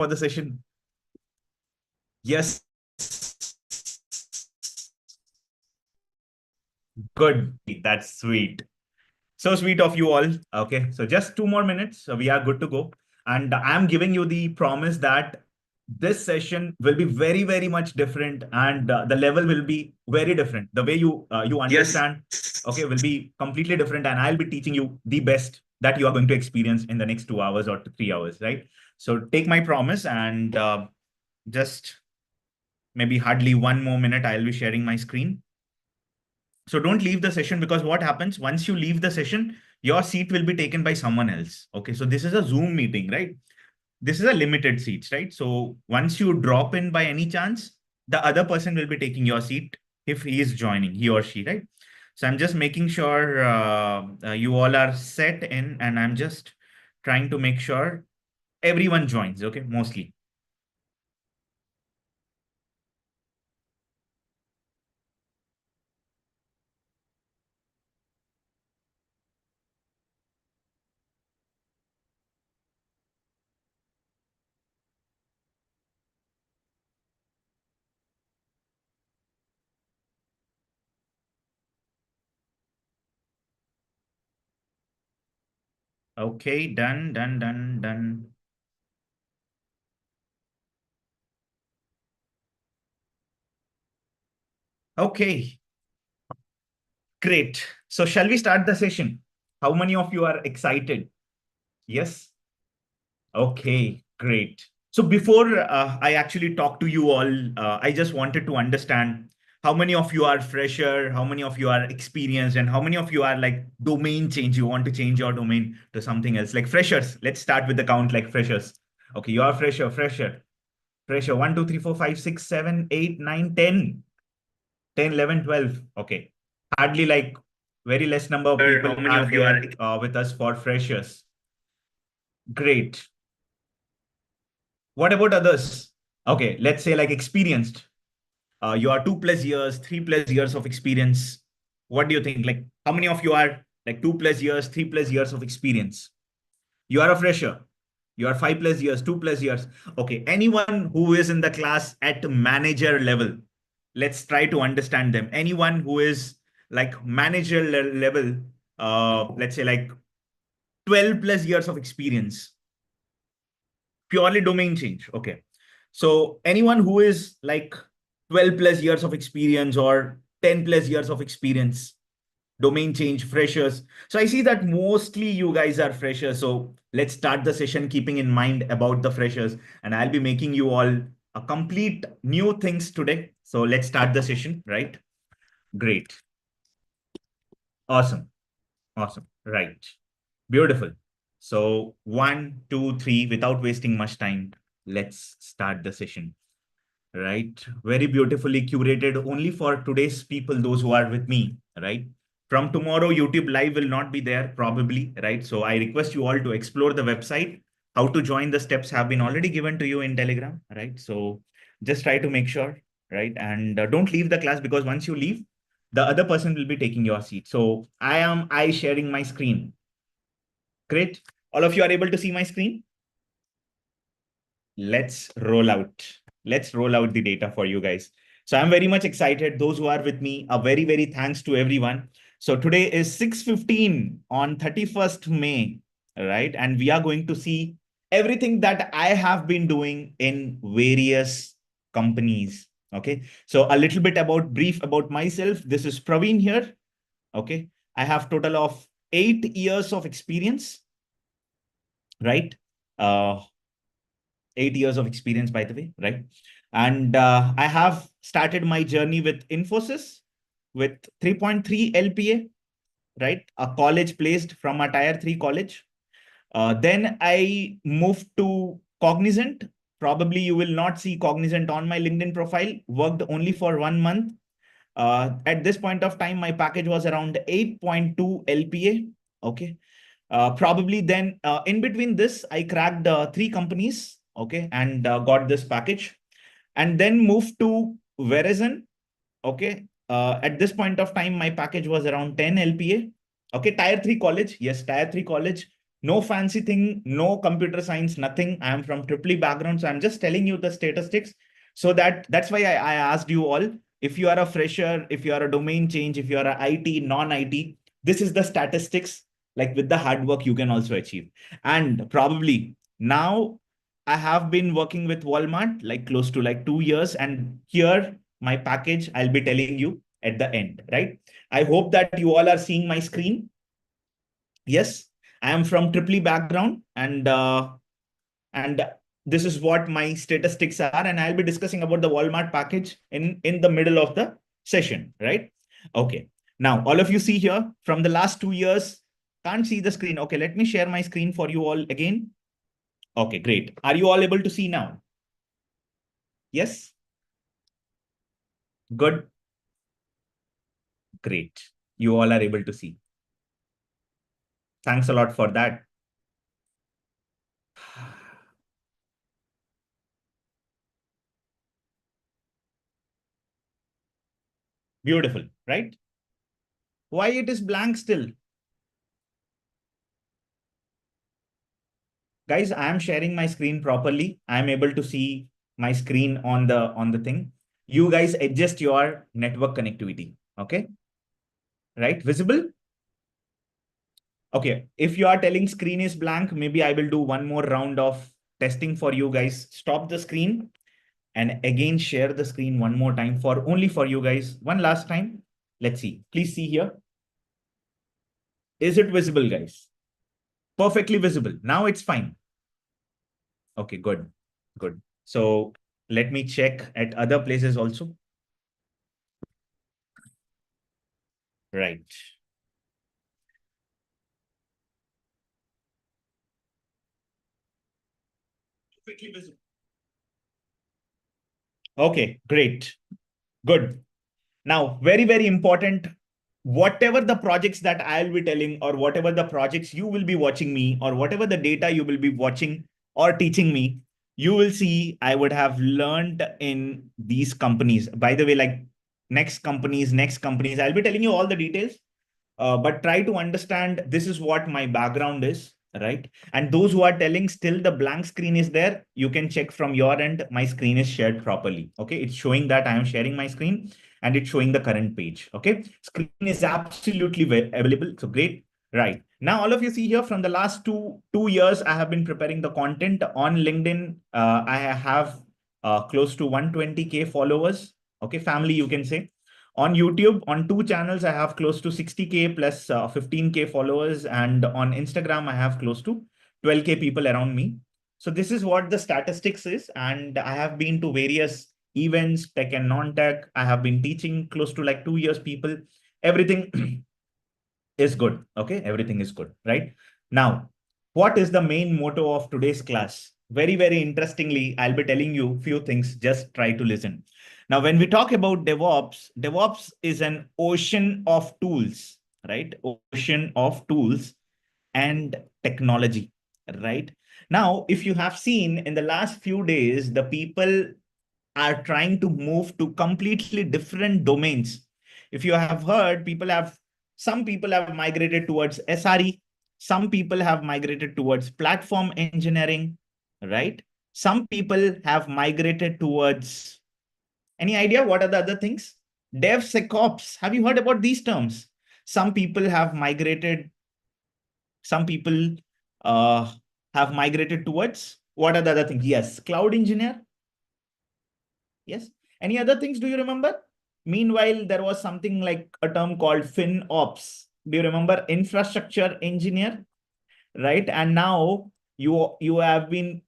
for the session? Yes. Good. That's sweet. So sweet of you all. Okay. So just 2 more minutes. So we are good to go. And I'm giving you the promise that this session will be very, very much different. And the level will be very different. The way you understand, okay, will be completely different. And I'll be teaching you the best that you are going to experience in the next 2 hours or 3 hours, right? So take my promise and just maybe hardly 1 more minute, I'll be sharing my screen. So don't leave the session, because what happens once you leave the session, your seat will be taken by someone else. Okay, so this is a Zoom meeting, right? This is a limited seats, right? So once you drop in by any chance, the other person will be taking your seat if he is joining, he or she, right? So I'm just making sure you all are set in, and I'm just trying to make sure everyone joins, okay, mostly. Okay, done, done, done, done. Okay, great. So shall we start the session? How many of you are excited? Yes? Okay, great. So before I actually talk to you all, I just wanted to understand how many of you are fresher, how many of you are experienced, and how many of you are like domain change. You want to change your domain to something else, like freshers. Let's start with the count like freshers. Okay, you are fresher, fresher, fresher. 1, 2, 3, 4, 5, 6, 7, 8, 9, 10. 10, 11, 12. Okay. Hardly like very less number of people How many are of you are? there with us for freshers. Great. What about others? Okay, let's say like experienced. You are 2+ years, 3+ years of experience. What do you think? Like, how many of you are like 2+ years, 3+ years of experience? You are a fresher. You are 5+years, 2+years. Okay, anyone who is in the class at manager level, let's try to understand them. Anyone who is like manager level, let's say like 12+ years of experience, purely domain change. Okay. So anyone who is like 12+ years of experience or 10+ years of experience, domain change, freshers. So I see that mostly you guys are freshers. So let's start the session keeping in mind about the freshers. And I'll be making you all a complete new things today. So let's start the session, right? Great. Awesome. Awesome. Right. Beautiful. So 1, 2, 3, without wasting much time, let's start the session. Right. Very beautifully curated only for today's people, those who are with me, right? From tomorrow, YouTube live will not be there probably, right? So I request you all to explore the website. How to join the steps have been already given to you in Telegram, right? So just try to make sure, right? And don't leave the class, because once you leave, the other person will be taking your seat. So I sharing my screen. Great. All of you are able to see my screen? Let's roll out. Let's roll out the data for you guys. So I'm very much excited. Those who are with me, a very, very thanks to everyone. So today is 6:15 on 31st May, right? And we are going to see everything that I have been doing in various companies. Okay. So a little bit about brief about myself. This is Praveen here. Okay. I have total of 8 years of experience, right? 8 years of experience, by the way, right? And I have started my journey with Infosys with 3.3 LPA, right? A college placed from a tier 3 college. Then I moved to Cognizant. Probably you will not see Cognizant on my LinkedIn profile. Worked only for 1 month. At this point of time, my package was around 8.2 LPA. Okay. Probably then in between this, I cracked 3 companies, okay, and got this package, and then moved to Verizon, okay. At this point of time, my package was around 10 LPA, okay, tier 3 college, yes, tier 3 college, No fancy thing, no computer science, nothing. I am from triple E background. So I'm just telling you the statistics. So that's why I asked you all, if you are a fresher, if you are a domain change, if you are a IT, non-IT, this is the statistics, like with the hard work you can also achieve. And probably now I have been working with Walmart like close to like 2 years. And here my package, I'll be telling you at the end, right? I hope that you all are seeing my screen. Yes, I am from triple E background, and this is what my statistics are, and I'll be discussing about the Walmart package in the middle of the session, right? Okay. Now, all of you see here from the last 2 years, can't see the screen. Okay, let me share my screen for you all again. Okay, great. Are you all able to see now? Yes? Good. Great. You all are able to see. Thanks a lot for that. Beautiful, right? Why it is blank still? Guys, I am sharing my screen properly. I am able to see my screen on the thing. You guys adjust your network connectivity. Okay. Right. Visible. Okay. If you are telling screen is blank, maybe I will do one more round of testing for you guys. Stop the screen and again share the screen one more time for only for you guys. One last time. Let's see. Please see here. Is it visible, guys? Perfectly visible. Now it's fine. Okay, good. Good. So let me check at other places also. Right. Perfectly visible. Okay, great. Good. Now, very, very important. Whatever the projects that I'll be telling, or whatever the projects you will be watching me, or whatever the data you will be watching or teaching me, you will see I would have learned in these companies. By the way, like next companies, I'll be telling you all the details. But try to understand this is what my background is, right? And those who are telling still the blank screen is there, you can check from your end. My screen is shared properly. Okay, it's showing that I am sharing my screen and it's showing the current page. Okay, screen is absolutely available. So great. Right now, all of you see here from the last two years, I have been preparing the content on LinkedIn. I have close to 120K followers. Okay, family, you can say. On YouTube, on two channels, I have close to 60K plus 15K followers. And on Instagram, I have close to 12K people around me. So this is what the statistics is. And I have been to various events, tech and non-tech. I have been teaching close to like 2 years people. Everything is good. Okay, everything is good, right? Now, what is the main motto of today's class? Very, very interestingly, I'll be telling you a few things. Just try to listen. Now, when we talk about DevOps, DevOps is an ocean of tools, right? Ocean of tools and technology, right? Now, if you have seen in the last few days, the people are trying to move to completely different domains. If you have heard, some people have migrated towards SRE, some people have migrated towards platform engineering, right? Some people have migrated towards, any idea what are the other things? DevSecOps. Have you heard about these terms? Some people have migrated, some people uh, have migrated towards, what are the other things? Yes, cloud engineer. Yes. Any other things do you remember? Meanwhile, there was something like a term called FinOps. Do you remember infrastructure engineer? Right. And now you have been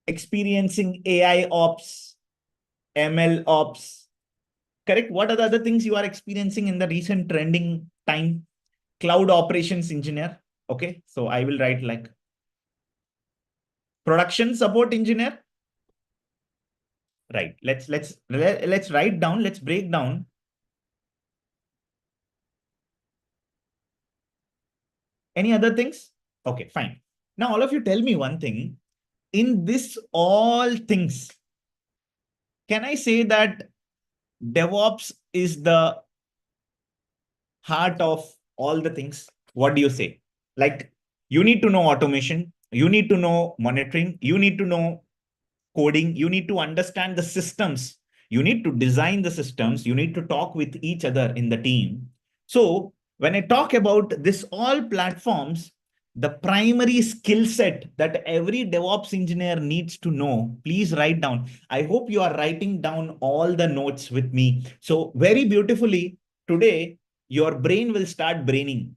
experiencing AI ops, ML ops. Correct. What are the other things you are experiencing in the recent trending time? Cloud operations engineer. Okay. So I will write like production support engineer. Right. Let's write down. Let's break down. Any other things? Okay, fine. Now, all of you tell me one thing. In this all things, can I say that DevOps is the heart of all the things? What do you say? Like, You need to know automation. You need to know monitoring. You need to know coding. You need to understand the systems. You need to design the systems. You need to talk with each other in the team. So when I talk about this all platforms, the primary skill set that every DevOps engineer needs to know, please write down. I hope you are writing down all the notes with me. So very beautifully, today, your brain will start braining.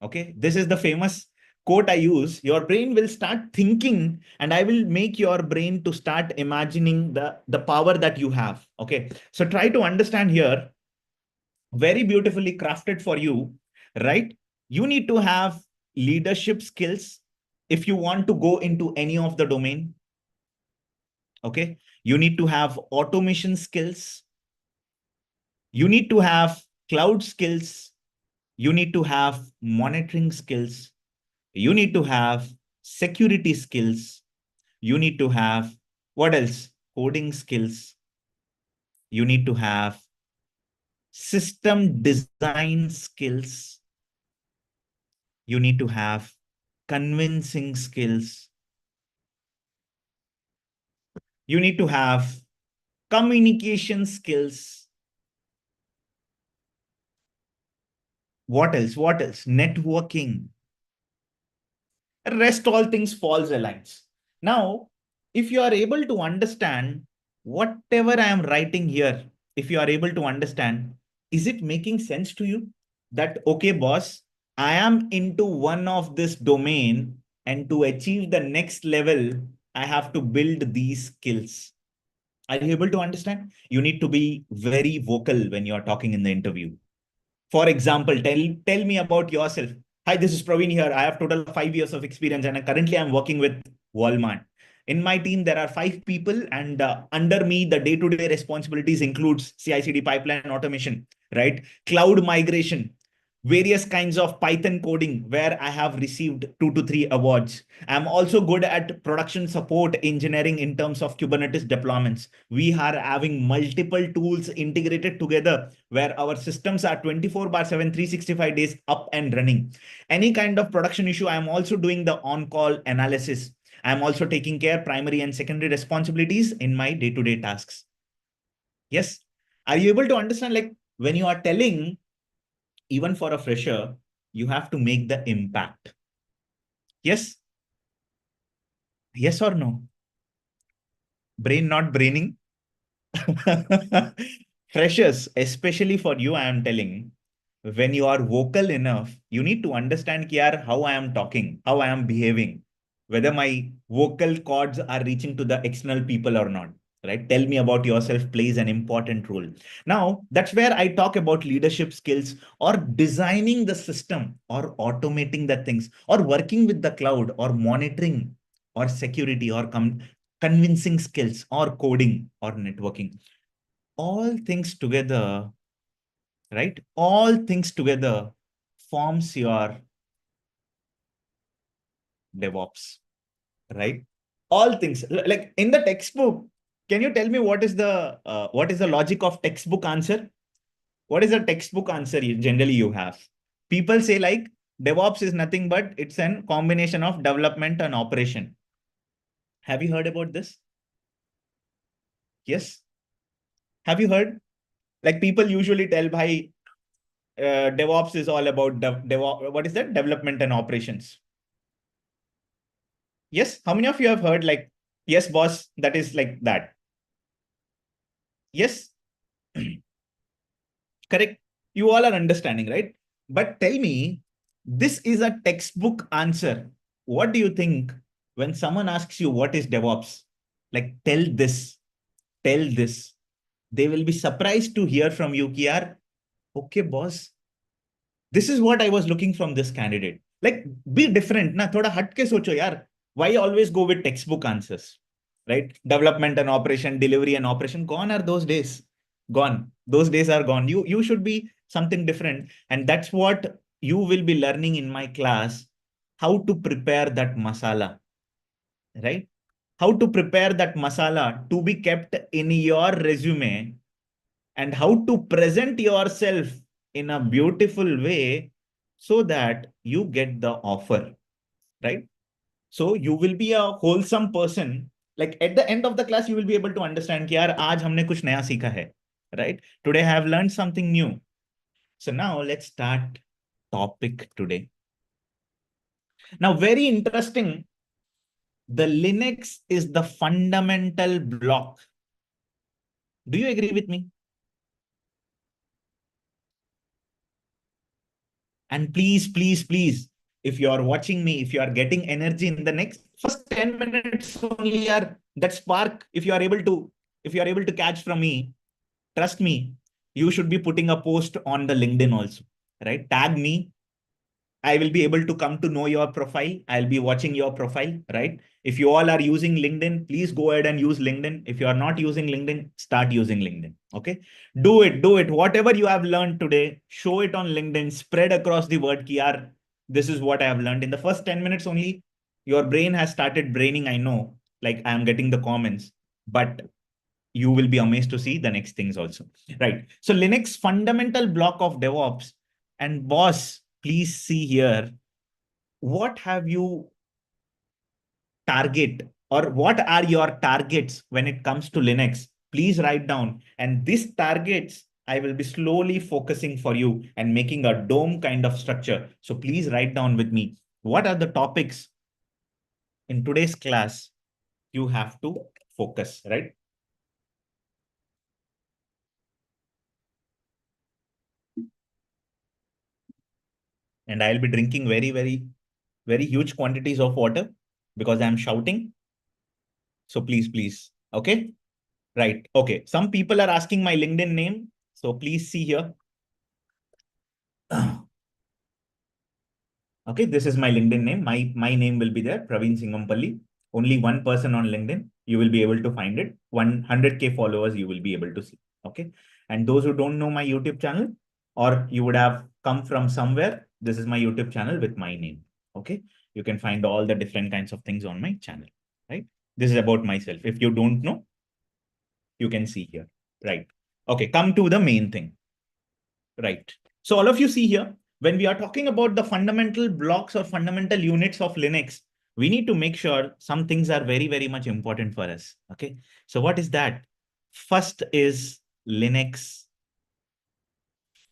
Okay, this is the famous quote I use. Your brain will start thinking, and I will make your brain to start imagining the power that you have. Okay, so try to understand here, very beautifully crafted for you, right? You need to have leadership skills if you want to go into any of the domain. Okay, you need to have automation skills. You need to have cloud skills. You need to have monitoring skills. You need to have security skills. You need to have, what else? Coding skills. You need to have system design skills. You need to have convincing skills. You need to have communication skills. What else? What else? Networking. Rest all things falls aligns. Now, if you are able to understand whatever I am writing here, if you are able to understand, is it making sense to you that, okay, boss, I am into one of this domain, and to achieve the next level, I have to build these skills. Are you able to understand? You need to be very vocal when you are talking in the interview. For example, tell me about yourself. Hi, this is Praveen here. I have total 5 years of experience, and currently I'm working with Walmart. In my team, there are 5 people, and under me, the day-to-day responsibilities includes CI/CD pipeline automation, right? Cloud migration, various kinds of Python coding, where I have received 2 to 3 awards. I'm also good at production support engineering in terms of Kubernetes deployments. We are having multiple tools integrated together where our systems are 24/7, 365 days up and running. Any kind of production issue, I'm also doing the on-call analysis. I'm also taking care primary and secondary responsibilities in my day-to-day tasks. Yes. Are you able to understand, like, when you are telling, even for a fresher, you have to make the impact? Yes. Yes or no? Brain not braining? Freshers, especially for you, I am telling, when you are vocal enough, you need to understand here how I am talking, how I am behaving, whether my vocal cords are reaching to the external people or not. Right? Tell me about yourself plays an important role. Now, that's where I talk about leadership skills, or designing the system, or automating the things, or working with the cloud, or monitoring, or security, or convincing skills, or coding, or networking. All things together, right? All things together forms your DevOps, right? All things, like in the textbook. Can you tell me what is the logic of textbook answer? What is the textbook answer generally you have? People say like DevOps is nothing but it's a combination of development and operation. Have you heard about this? Yes. Have you heard? Like people usually tell, bhai, DevOps is all about DevOps. What is that? Development and operations. Yes. How many of you have heard like, yes, boss, that is like that? Yes. Correct. You all are understanding, right? But tell me, this is a textbook answer. What do you think when someone asks you what is DevOps? Like, tell this. They will be surprised to hear from you, Kiar. Okay, boss, this is what I was looking from this candidate. Like, be different. Na, thoda hatke socho, yaar. Why always go with textbook answers? Right? Development and operation, delivery and operation. Gone are those days. Gone. Those days are gone. You should be something different. And that's what you will be learning in my class. How to prepare that masala. Right? How to prepare that masala to be kept in your resume, and how to present yourself in a beautiful way so that you get the offer. right? So you will be a wholesome person. Like at the end of the class, you will be able to understand कि यार आज हमने कुछ नया सीखा है, right? Today I have learned something new. So now let's start topic today. Now, very interesting. The Linux is the fundamental block. Do you agree with me? And please, please, please, if you are watching me, if you are getting energy in the next first 10 minutes only, that spark, if you are able to catch from me, trust me, you should be putting a post on the LinkedIn also, right? Tag me. I will be able to come to know your profile. I'll be watching your profile, right? If you all are using LinkedIn, please go ahead and use LinkedIn. If you are not using LinkedIn, start using LinkedIn. Okay. Do it. Do it. Whatever you have learned today, show it on LinkedIn, spread across the word. Ki, yaar, this is what I have learned. In the first 10 minutes only, your brain has started braining. I know, like I am getting the comments, but you will be amazed to see the next things also, right? So Linux fundamental block of DevOps. And boss, please see here, what have you target or what are your targets when it comes to Linux? Please write down. And these targets, I will be slowly focusing for you and making a dome kind of structure. So please write down with me. What are the topics in today's class you have to focus, right? And I'll be drinking very huge quantities of water because I'm shouting. So please, please. Okay. Right. Okay. Some people are asking my LinkedIn name. So please see here. Okay. This is my LinkedIn name. My name will be there. Praveen Singamcollab. Only one person on LinkedIn. You will be able to find it. 100K followers you will be able to see. Okay. And those who don't know my YouTube channel or you would have come from somewhere, this is my YouTube channel with my name. Okay. You can find all the different kinds of things on my channel. Right. This is about myself. If you don't know, you can see here, right? Okay, come to the main thing, right? So all of you see here, when we are talking about the fundamental blocks or fundamental units of Linux, we need to make sure some things are very much important for us, okay? So what is that? First is Linux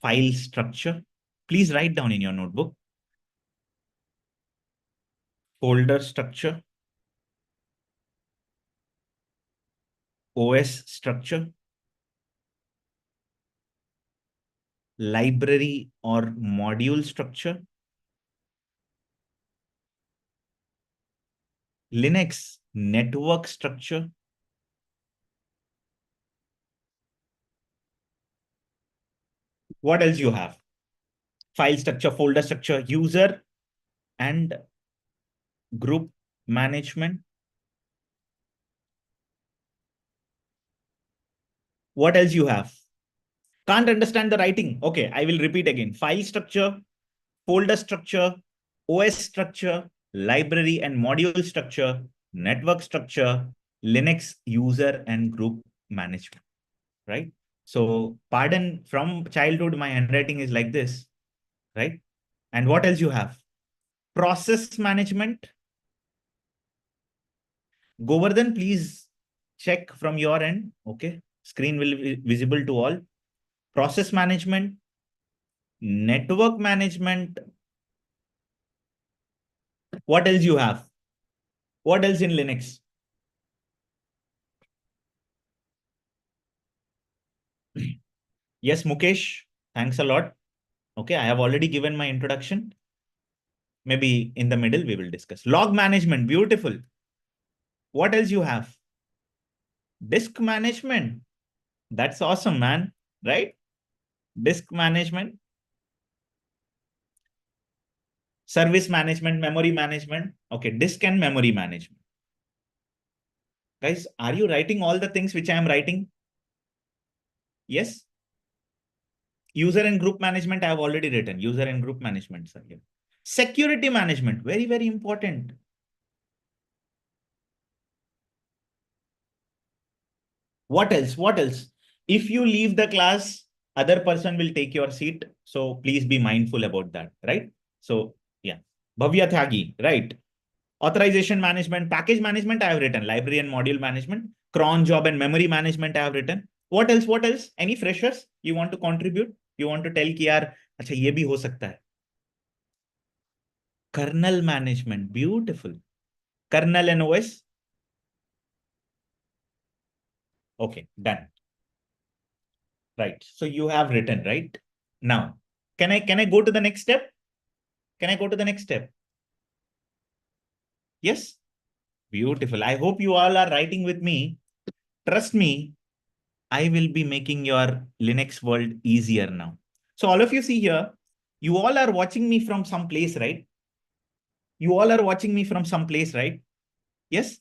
file structure. Please write down in your notebook. Folder structure, OS structure, library or module structure, Linux network structure, what else you have? File structure, folder structure, user and group management. What else you have? Can't understand the writing. Okay, I will repeat again. File structure, folder structure, OS structure, library and module structure, network structure, Linux user and group management, right? So pardon, from childhood, my handwriting is like this, right? And what else you have? Process management. Govardhan, please check from your end. Okay. Screen will be visible to all. Process management, network management. What else you have? What else in Linux? Yes, Mukesh, thanks a lot. Okay, I have already given my introduction. Maybe in the middle, we will discuss. Log management, beautiful. What else you have? Disk management. That's awesome, man. Right? Disk management. Service management, memory management. Okay, disk and memory management. Guys, are you writing all the things which I am writing? Yes? User and group management, I have already written. User and group management, sir. Here. Security management, very important. What else? What else? If you leave the class, other person will take your seat. So please be mindful about that, right? So yeah. Bhavya Tyagi, right? Authorization management, package management, I have written. Library and module management, cron job and memory management, I have written. What else? What else? Any freshers you want to contribute? You want to tell कि यार अच्छा ये भी हो सकता है. Kernel management, beautiful. Kernel and OS. Okay, done. Right. So you have written, right? Now, can I go to the next step? Can I go to the next step? Yes? Beautiful. I hope you all are writing with me. Trust me, I will be making your Linux world easier now. So all of you see here, you all are watching me from some place, right? You all are watching me from some place, right? Yes?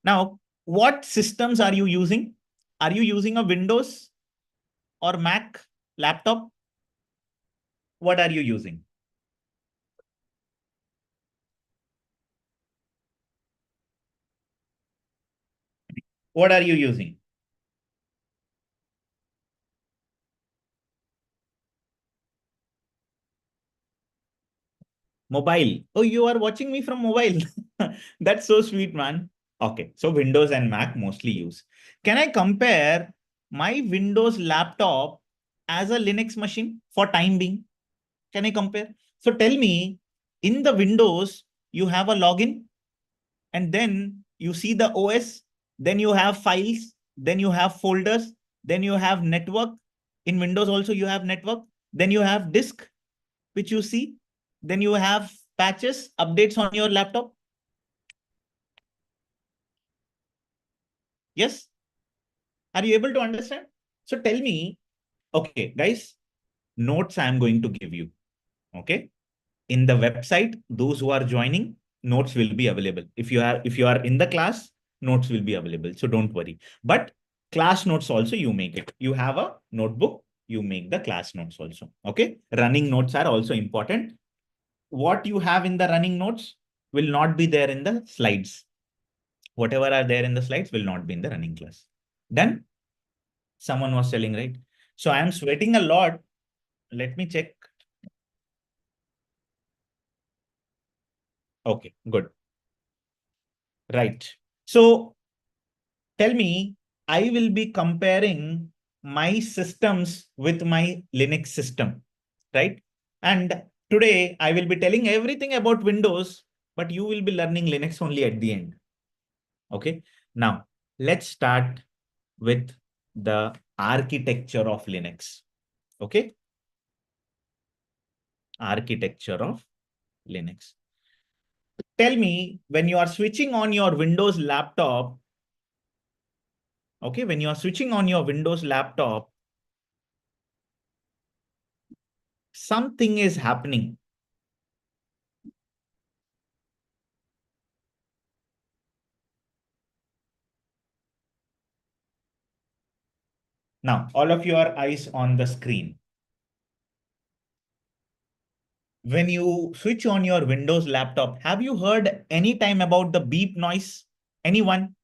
Now, what systems are you using? Are you using a Windows or Mac laptop? What are you using? What are you using? Mobile. Oh, you are watching me from mobile. That's so sweet, man. Okay, so Windows and Mac mostly use. Can I compare my Windows laptop as a Linux machine for time being? Can I compare? So tell me, in the Windows, you have a login, and then you see the OS, then you have files, then you have folders, then you have network. In Windows also you have network, then you have disk, which you see, then you have patches, updates on your laptop. Yes? Are you able to understand? So tell me, okay, guys, notes I am going to give you. Okay. In the website, those who are joining, notes will be available. If you are in the class, notes will be available. So don't worry. But class notes also you make it. You have a notebook, you make the class notes also. Okay. Running notes are also important. What you have in the running notes will not be there in the slides. Whatever are there in the slides will not be in the running class. Done? Someone was telling, right? So I am sweating a lot. Let me check. Okay, good. Right. So tell me, I will be comparing my systems with my Linux system, right? And today I will be telling everything about Windows, but you will be learning Linux only at the end. Okay. Now let's start with the architecture of Linux. Okay. Architecture of Linux. Tell me, when you are switching on your Windows laptop, okay, when you are switching on your Windows laptop, something is happening. Now, all of your eyes on the screen. When you switch on your Windows laptop, have you heard any time about the beep noise? Anyone?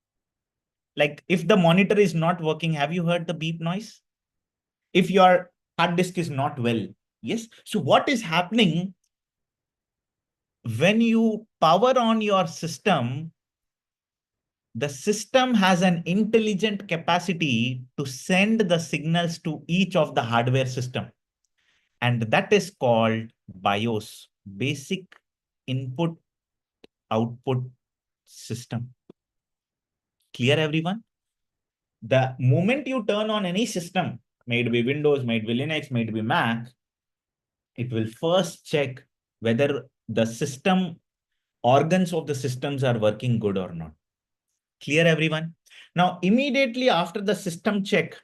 Like if the monitor is not working, have you heard the beep noise? If your hard disk is not well, yes. So what is happening when you power on your system? The system has an intelligent capacity to send the signals to each of the hardware system. And that is called BIOS, basic input output system. Clear, everyone? The moment you turn on any system, may it be Windows, may it be Linux, may it be Mac, it will first check whether the system organs of the systems are working good or not. Clear, everyone? Now, immediately after the system check,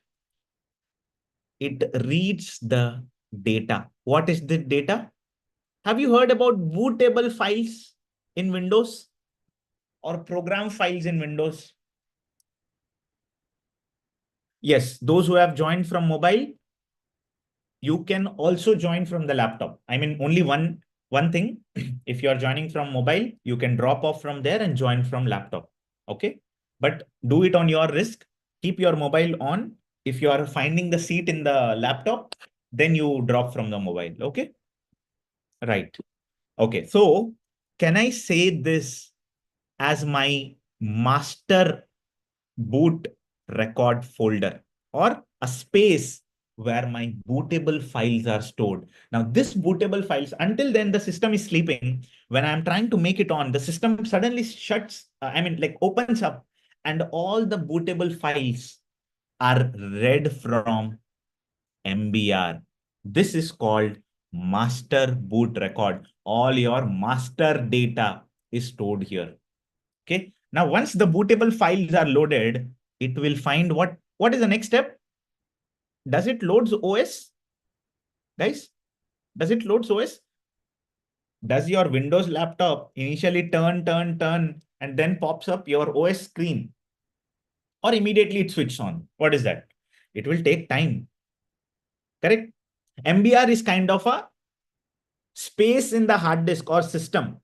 it reads the data. What is the data? Have you heard about bootable files in Windows or program files in Windows? Yes, those who have joined from mobile, you can also join from the laptop. I mean, only one thing. If you are joining from mobile, you can drop off from there and join from laptop. Okay. But do it on your risk. Keep your mobile on. If you are finding the seat in the laptop, then you drop from the mobile. Okay. Right. Okay. So can I say this? as my master boot record folder, or a space where my bootable files are stored. Now, this bootable files, until then, the system is sleeping. When I'm trying to make it on, the system suddenly shuts, like opens up, and all the bootable files are read from MBR. This is called master boot record. All your master data is stored here. Okay. Now, once the bootable files are loaded, it will find what is the next step? Does it loads OS? Guys, does it loads OS? Does your Windows laptop initially turn, and then pops up your OS screen? Or immediately it switches on? What is that? It will take time. Correct? MBR is kind of a space in the hard disk or system.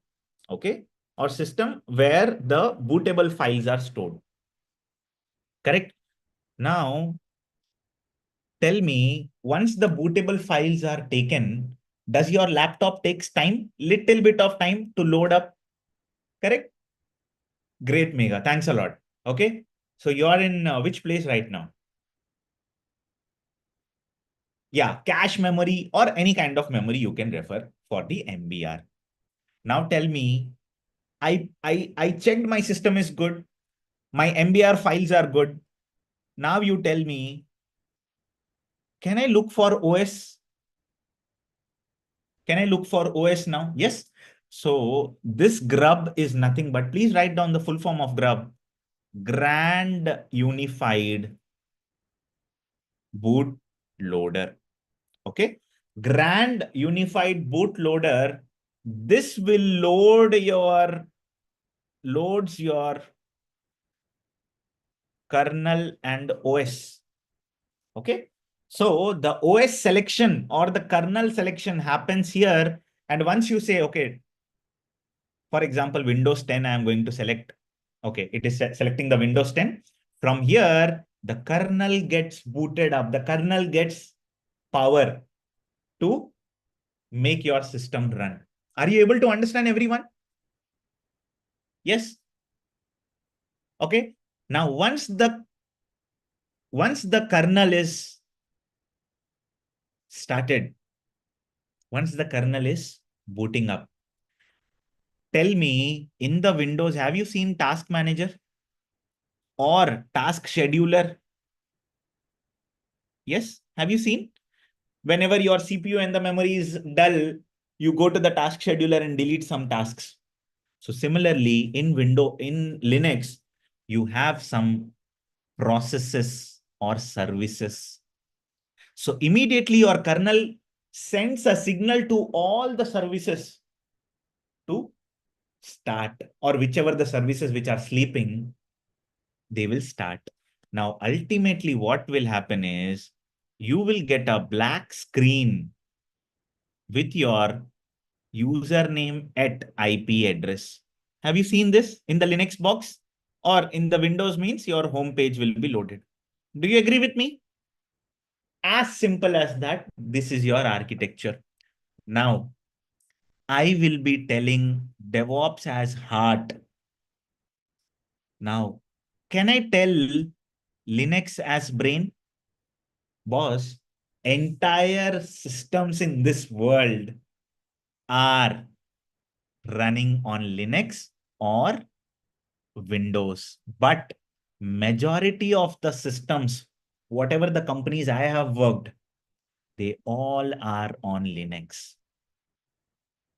Okay? Or system where the bootable files are stored. Correct? Now, tell me, once the bootable files are taken, does your laptop takes time? Little bit of time to load up. Correct? Great, Megha. Thanks a lot. Okay. So you are in which place right now? Yeah, cache memory or any kind of memory you can refer for the MBR. Now tell me, I checked my system is good. My MBR files are good. Now you tell me, can I look for OS? Can I look for OS now? Yes. So this grub is nothing but, please write down the full form of grub. Grand Unified Boot Loader. Okay. Grand Unified Boot Loader. This will loads your kernel and OS. Okay. So the OS selection or the kernel selection happens here. And once you say, okay, for example, Windows 10, I am going to select. Okay, it is selecting the Windows 10. From here, the kernel gets booted up. The kernel gets power to make your system run. Are you able to understand, everyone? Yes. Okay. Now, once the kernel is started, once the kernel is booting up, tell me, in the Windows, have you seen Task Manager or Task Scheduler? Yes. Have you seen? Whenever your CPU and the memory is dull, you go to the task scheduler and delete some tasks. So similarly, in Linux, you have some processes or services. So immediately your kernel sends a signal to all the services to start, or whichever the services which are sleeping, they will start. Now, ultimately, what will happen is you will get a black screen with your username at IP address. Have you seen this in the Linux box? Or in the Windows means your home page will be loaded. Do you agree with me? As simple as that, this is your architecture. Now, I will be telling DevOps as heart. Now, can I tell Linux as brain? Boss, entire systems in this world are running on Linux or Windows, but majority of the systems, whatever the companies I have worked, they all are on Linux.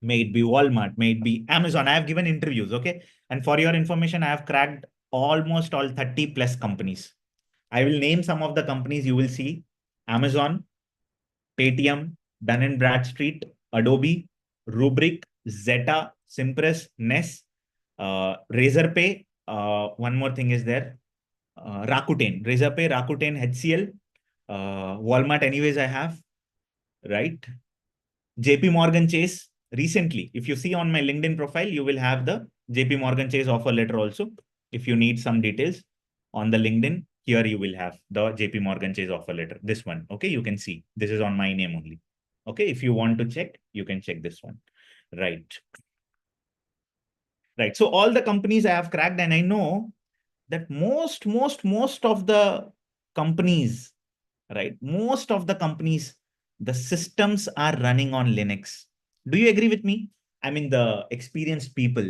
May it be Walmart, may it be Amazon. I have given interviews, okay? And for your information, I have cracked almost all 30 plus companies. I will name some of the companies you will see. Amazon, Paytm, Dun& Bradstreet, Adobe, Rubrik, Zeta, Simpress, Ness, Razorpay. One more thing is there. Rakuten, Razorpay, Rakuten, HCL, Walmart anyways I have, right? JP Morgan Chase. Recently, if you see on my LinkedIn profile, you will have the JP Morgan Chase offer letter also. If you need some details on the LinkedIn, here you will have the JP Morgan Chase offer letter. This one, okay? You can see this is on my name only. Okay, if you want to check, you can check this one, right? right? So all the companies I have cracked, and I know that most of the companies, right? Most of the companies, the systems are running on Linux. Do you agree with me? I mean, the experienced people.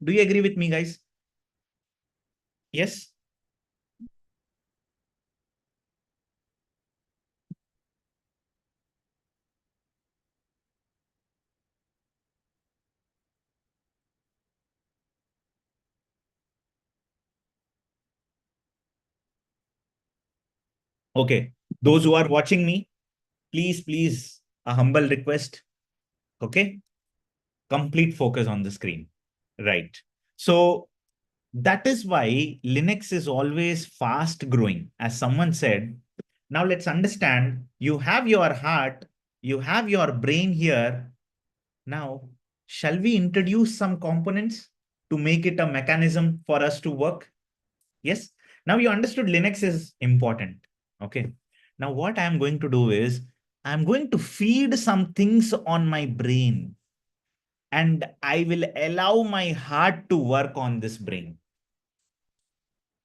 Do you agree with me, guys? Yes? Okay. Those who are watching me, please, a humble request. Okay. Complete focus on the screen. Right. So that is why Linux is always fast growing. As someone said, now let's understand, you have your heart, you have your brain here. Now, shall we introduce some components to make it a mechanism for us to work? Yes. Now you understood Linux is important. Okay. Now what I'm going to do is I'm going to feed some things on my brain and I will allow my heart to work on this brain.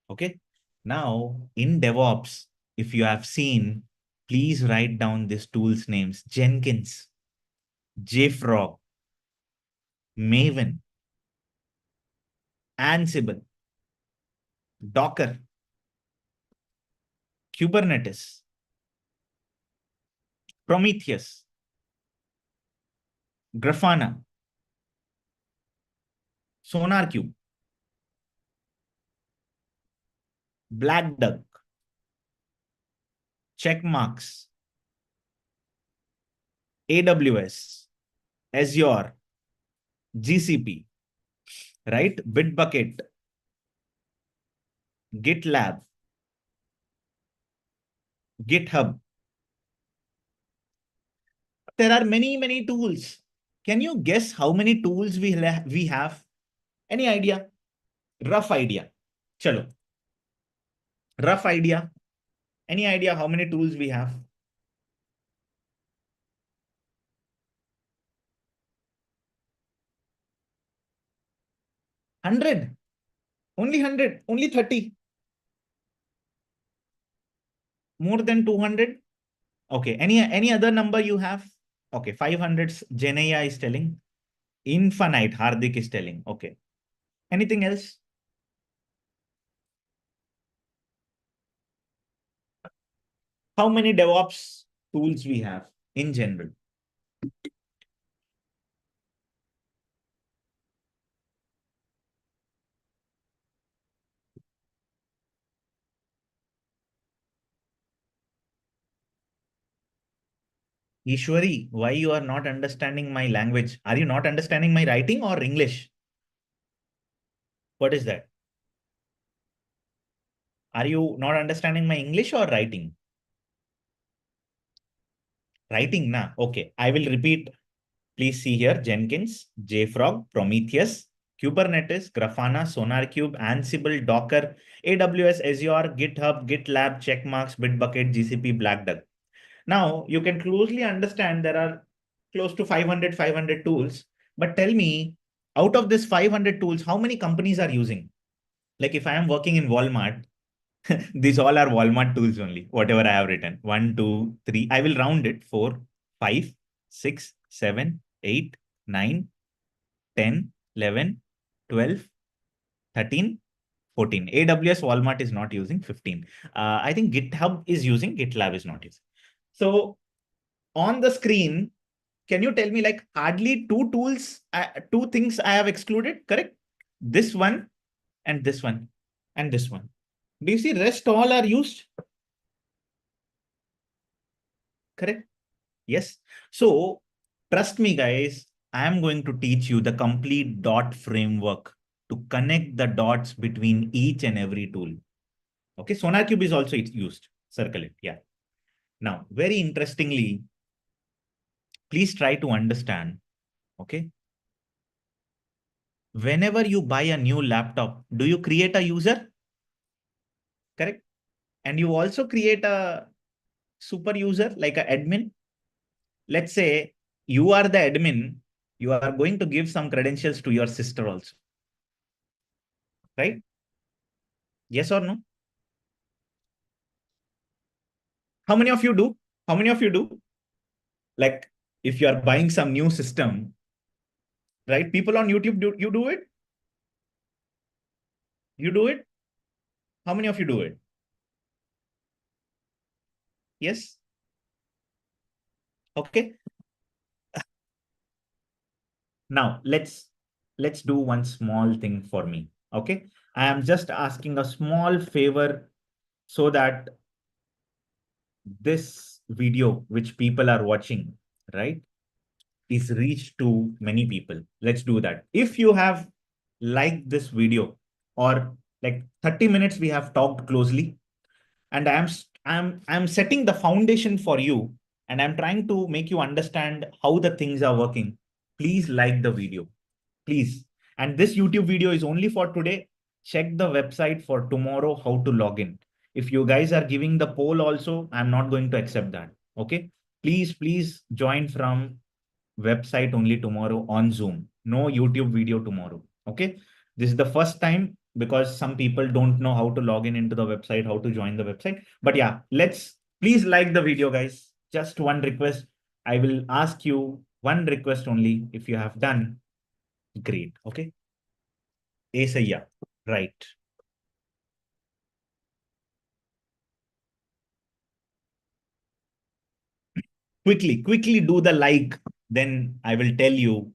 Okay. Now in DevOps, if you have seen, please write down these tools names: Jenkins, JFrog, Maven, Ansible, Docker, Kubernetes, Prometheus, Grafana, SonarQube, Black Duck, Checkmarks, AWS, Azure, GCP, right? Bitbucket, GitLab, GitHub. There are many tools. Can you guess how many tools we have? Any idea? Rough idea. Chalo. Rough idea. Any idea how many tools we have? 100. Only 100. Only 30. More than 200. Okay. Any other number you have? Okay. 500. Janaya is telling. Infinite. Hardik is telling. Okay. Anything else? How many DevOps tools we have in general? Ishwari, why you are not understanding my language? Are you not understanding my writing or English? What is that? Are you not understanding my English or writing? Writing, na? Okay, I will repeat. Please see here: Jenkins, JFrog, Prometheus, Kubernetes, Grafana, SonarQube, Ansible, Docker, AWS, Azure, GitHub, GitLab, Checkmarks, Bitbucket, GCP, Black Duck. Now you can closely understand there are close to 500 tools. But tell me, out of this 500 tools, how many companies are using? Like if I am working in Walmart, these all are Walmart tools only, whatever I have written. 1, 2, 3. I will round it: 4, 5, 6, 7, 8, 9, 10, 11, 12, 13, 14. AWS Walmart is not using. 15. I think GitHub is using, GitLab is not using. So on the screen, can you tell me like hardly two tools, two things I have excluded, correct? This one and this one and this one. Do you see rest all are used? Correct? Yes. So trust me, guys, I am going to teach you the complete dot framework to connect the dots between each and every tool. Okay. SonarQube is also used. Circle it. Yeah. Now, very interestingly, please try to understand. Okay. Whenever you buy a new laptop, do you create a user? Correct. And you also create a super user like an admin. Let's say you are the admin, you are going to give some credentials to your sister also. right? Yes or no? How many of you do? How many of you do? Like if you are buying some new system, right? People on YouTube, do you do it? You do it? How many of you do it? Yes? Okay. Now let's do one small thing for me. Okay. I am just asking a small favor so that this video, which people are watching, right, is reached to many people. Let's do that. If you have liked this video or like 30 minutes, we have talked closely, and I'm setting the foundation for you, and I'm trying to make you understand how the things are working. Please like the video, please. And this YouTube video is only for today. Check the website for tomorrow how to log in. If you guys are giving the poll also, I'm not going to accept that. Okay, please join from website only tomorrow on Zoom. No YouTube video tomorrow. Okay. This is the first time because some people don't know how to log in into the website, how to join the website. But yeah, please like the video, guys. Just one request. I will ask you one request only. If you have done, great. Okay. 𝐴𝐶𝐻. Right. Quickly do the like. Then I will tell you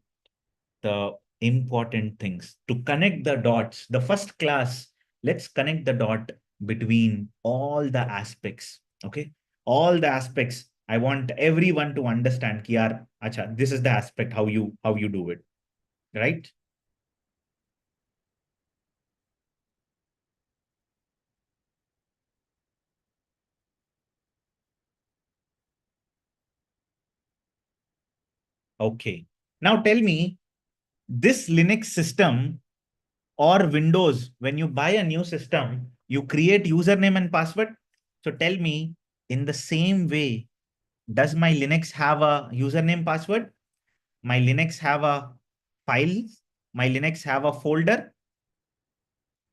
the important things to connect the dots. The first class, let's connect the dot between all the aspects. Okay. All the aspects. I want everyone to understand ki yaar, acha, this is the aspect how you do it. Right? Okay. Now tell me this Linux system or Windows, when you buy a new system, you create username and password. So tell me in the same way, does my Linux have a username password? My Linux have a file? My Linux have a folder?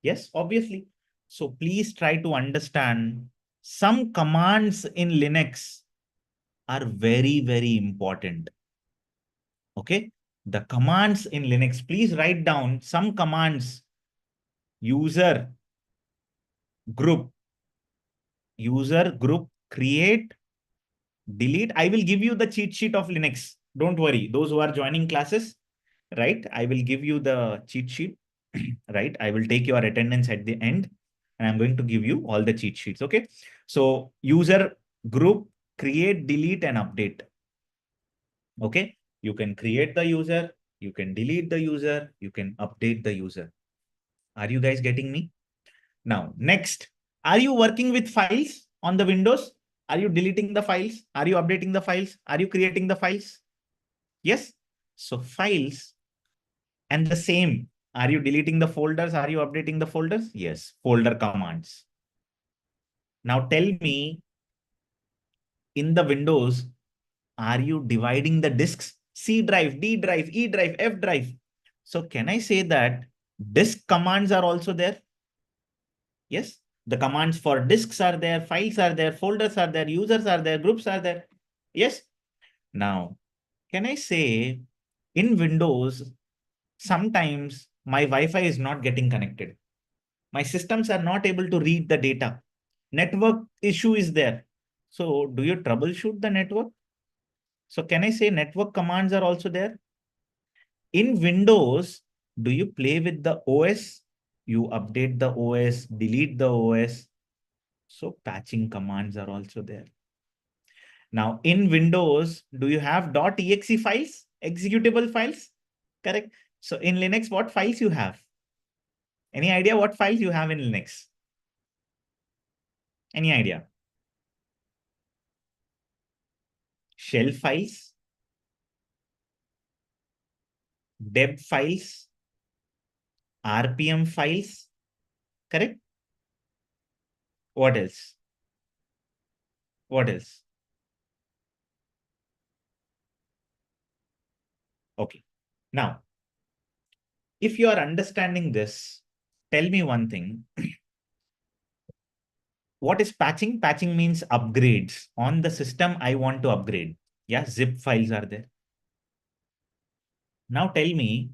Yes, obviously. So please try to understand some commands in Linux are very important. Okay. The commands in Linux, please write down some commands. User group, create, delete. I will give you the cheat sheet of Linux. Don't worry. Those who are joining classes, right? I will give you the cheat sheet, right? I will take your attendance at the end and I'm going to give you all the cheat sheets. Okay. So user group, create, delete, and update. Okay. You can create the user, you can delete the user, you can update the user. Are you guys getting me? Now, next, are you working with files on the Windows? Are you deleting the files? Are you updating the files? Are you creating the files? Yes. So files and the same. Are you deleting the folders? Are you updating the folders? Yes. Folder commands. Now tell me in the Windows, are you dividing the disks? C drive, D drive, E drive, F drive. So can I say that disk commands are also there? Yes. The commands for disks are there, files are there, folders are there, users are there, groups are there. Yes. Now, can I say in Windows, sometimes my Wi-Fi is not getting connected. My systems are not able to read the data. Network issue is there. So do you troubleshoot the network? So can I say network commands are also there? In Windows, do you play with the OS? You update the OS, delete the OS. So patching commands are also there. Now in Windows, do you have .exe files, executable files? Correct. So in Linux, what files you have? Any idea what files you have in Linux? Any idea? Shell files, deb files, RPM files, correct? What else? What else? Okay. Now, if you are understanding this, tell me one thing. What is patching? Patching means upgrades on the system I want to upgrade. Yeah, zip files are there. Now tell me,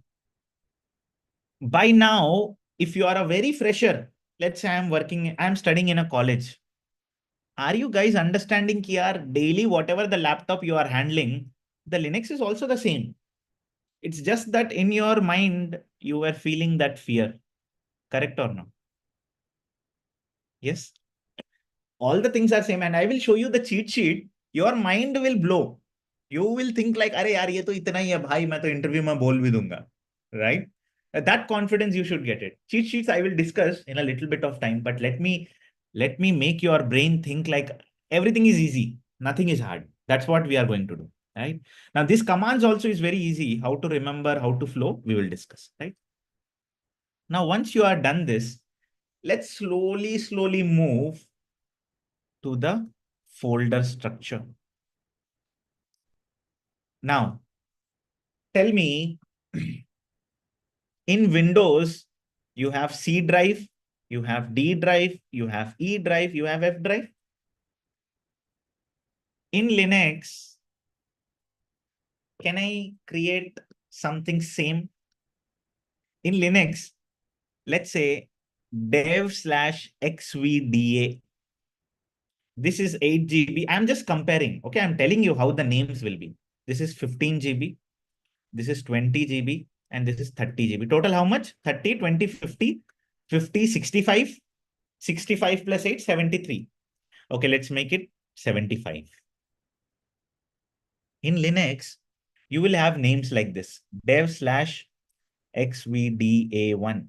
by now, if you are a very fresher, let's say I'm studying in a college. Are you guys understanding here daily, whatever the laptop you are handling, the Linux is also the same. It's just that in your mind, you were feeling that fear. Correct or not? Yes. All the things are same, and I will show you the cheat sheet. Your mind will blow. You will think like, "Arey yaar, ye to itna hi hai, bhai, main to interview mein bol bhi dunga." Right? That confidence you should get it. Cheat sheets I will discuss in a little bit of time, but let me make your brain think like everything is easy, nothing is hard. That's what we are going to do. Right? Now, this commands also is very easy. How to remember, how to flow, we will discuss. Right? Now, once you are done this, let's slowly move to the folder structure. Now, tell me, in Windows, you have C drive, you have D drive, you have E drive, you have F drive. In Linux, can I create something same? In Linux, let's say dev/xvda. This is 8 GB. I'm just comparing. Okay, I'm telling you how the names will be. This is 15 GB. This is 20 GB. And this is 30 GB. Total how much? 30, 20, 50, 50, 65. 65 plus 8, 73. Okay, let's make it 75. In Linux, you will have names like this. dev/xvda1.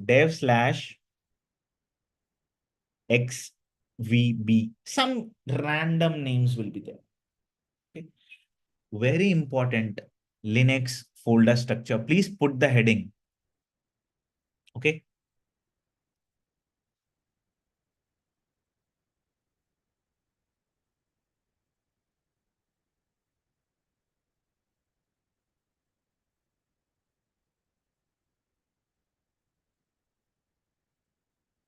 dev/xvb. Some random names will be there. Okay. Very important Linux folder structure. Please put the heading. Okay.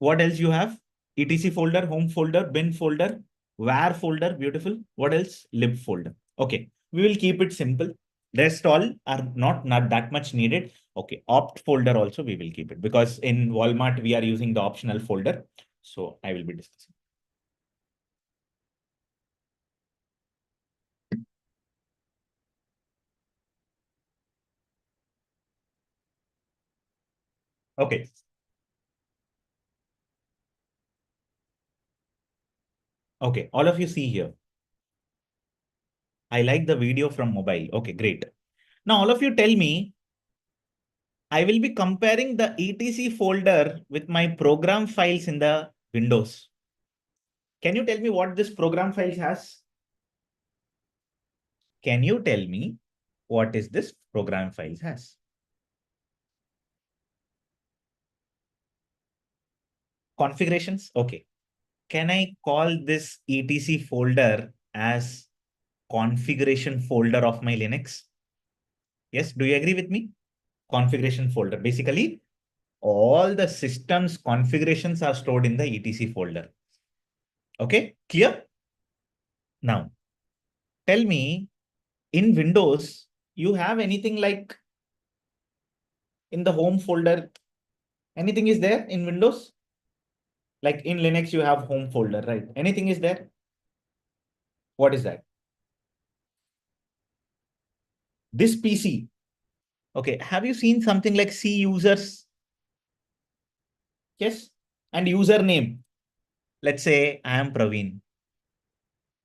What else you have? etc folder, home folder, bin folder, var folder. Beautiful. What else? Lib folder. Okay. We will keep it simple. Rest all are not that much needed. Okay. Opt folder also we will keep it because in Walmart we are using the optional folder. So I will be discussing. Okay. Okay. All of you see here. I like the video from mobile. Okay, great. Now all of you tell me, I will be comparing the etc folder with my program files in the Windows. Can you tell me what this program files has? Can you tell me what is this program files has? Configurations. Okay. Can I call this etc folder as configuration folder of my Linux? Yes. Do you agree with me? Configuration folder. Basically, all the system's configurations are stored in the etc folder. Okay. Clear? Now, tell me, in Windows, you have anything like in the home folder? Anything is there in Windows? Like in Linux, you have home folder, right? Anything is there? What is that? This PC. Okay. Have you seen something like C users? Yes. And username. Let's say I am Praveen.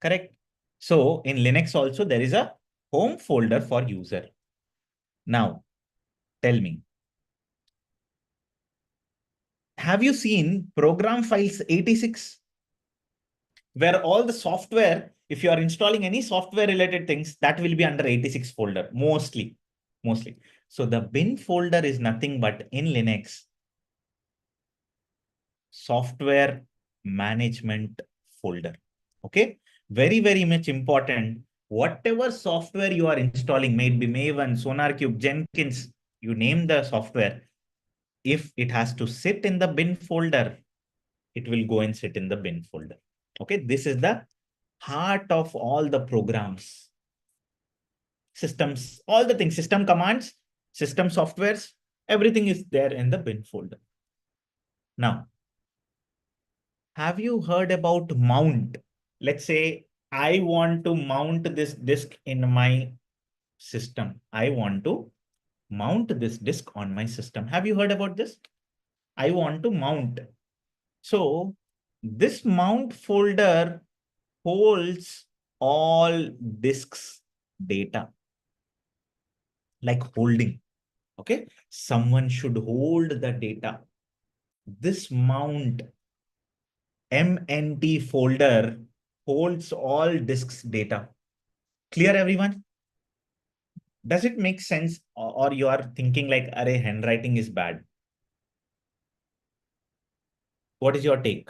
Correct. So in Linux also, there is a home folder for user. Now, tell me, have you seen program files 86? Where all the software, if you are installing any software related things, that will be under 86 folder, mostly. So the bin folder is nothing but in Linux, software management folder. Okay. Very much important. Whatever software you are installing, maybe Maven, SonarQube, Jenkins, you name the software, if it has to sit in the bin folder, it will go and sit in the bin folder. Okay, this is the heart of all the programs, systems, all the things, system commands, system softwares, everything is there in the bin folder. Now, have you heard about mount? Let's say I want to mount this disk in my system. I want to mount this disk on my system. Have you heard about this? I want to mount. So this mount folder holds all disks data, like holding. Okay. Someone should hold the data. This mount MNT folder holds all disks data. Clear, everyone? Does it make sense? Or you are thinking like, array, handwriting is bad? What is your take?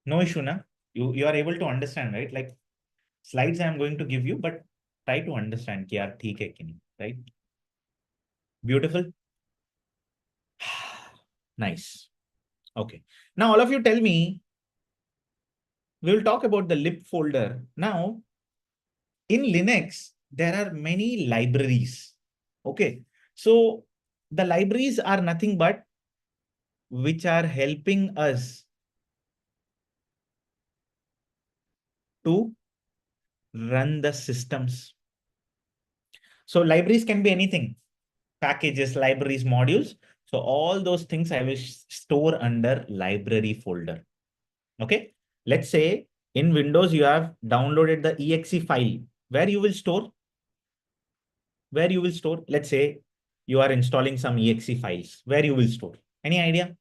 No issue, na? You are able to understand, right? Like slides I am going to give you, but try to understand कि यार ठीक है कि नहीं, right? Beautiful. Nice. Okay. Now all of you tell me, we will talk about the lib folder. Now, in Linux, there are many libraries. Okay. So the libraries are nothing but which are helping us to run the systems. So libraries can be anything, packages, libraries, modules. So all those things I will store under library folder. Okay. Let's say in Windows, you have downloaded the exe file where you will store. Let's say you are installing some exe files where you will store. Any idea?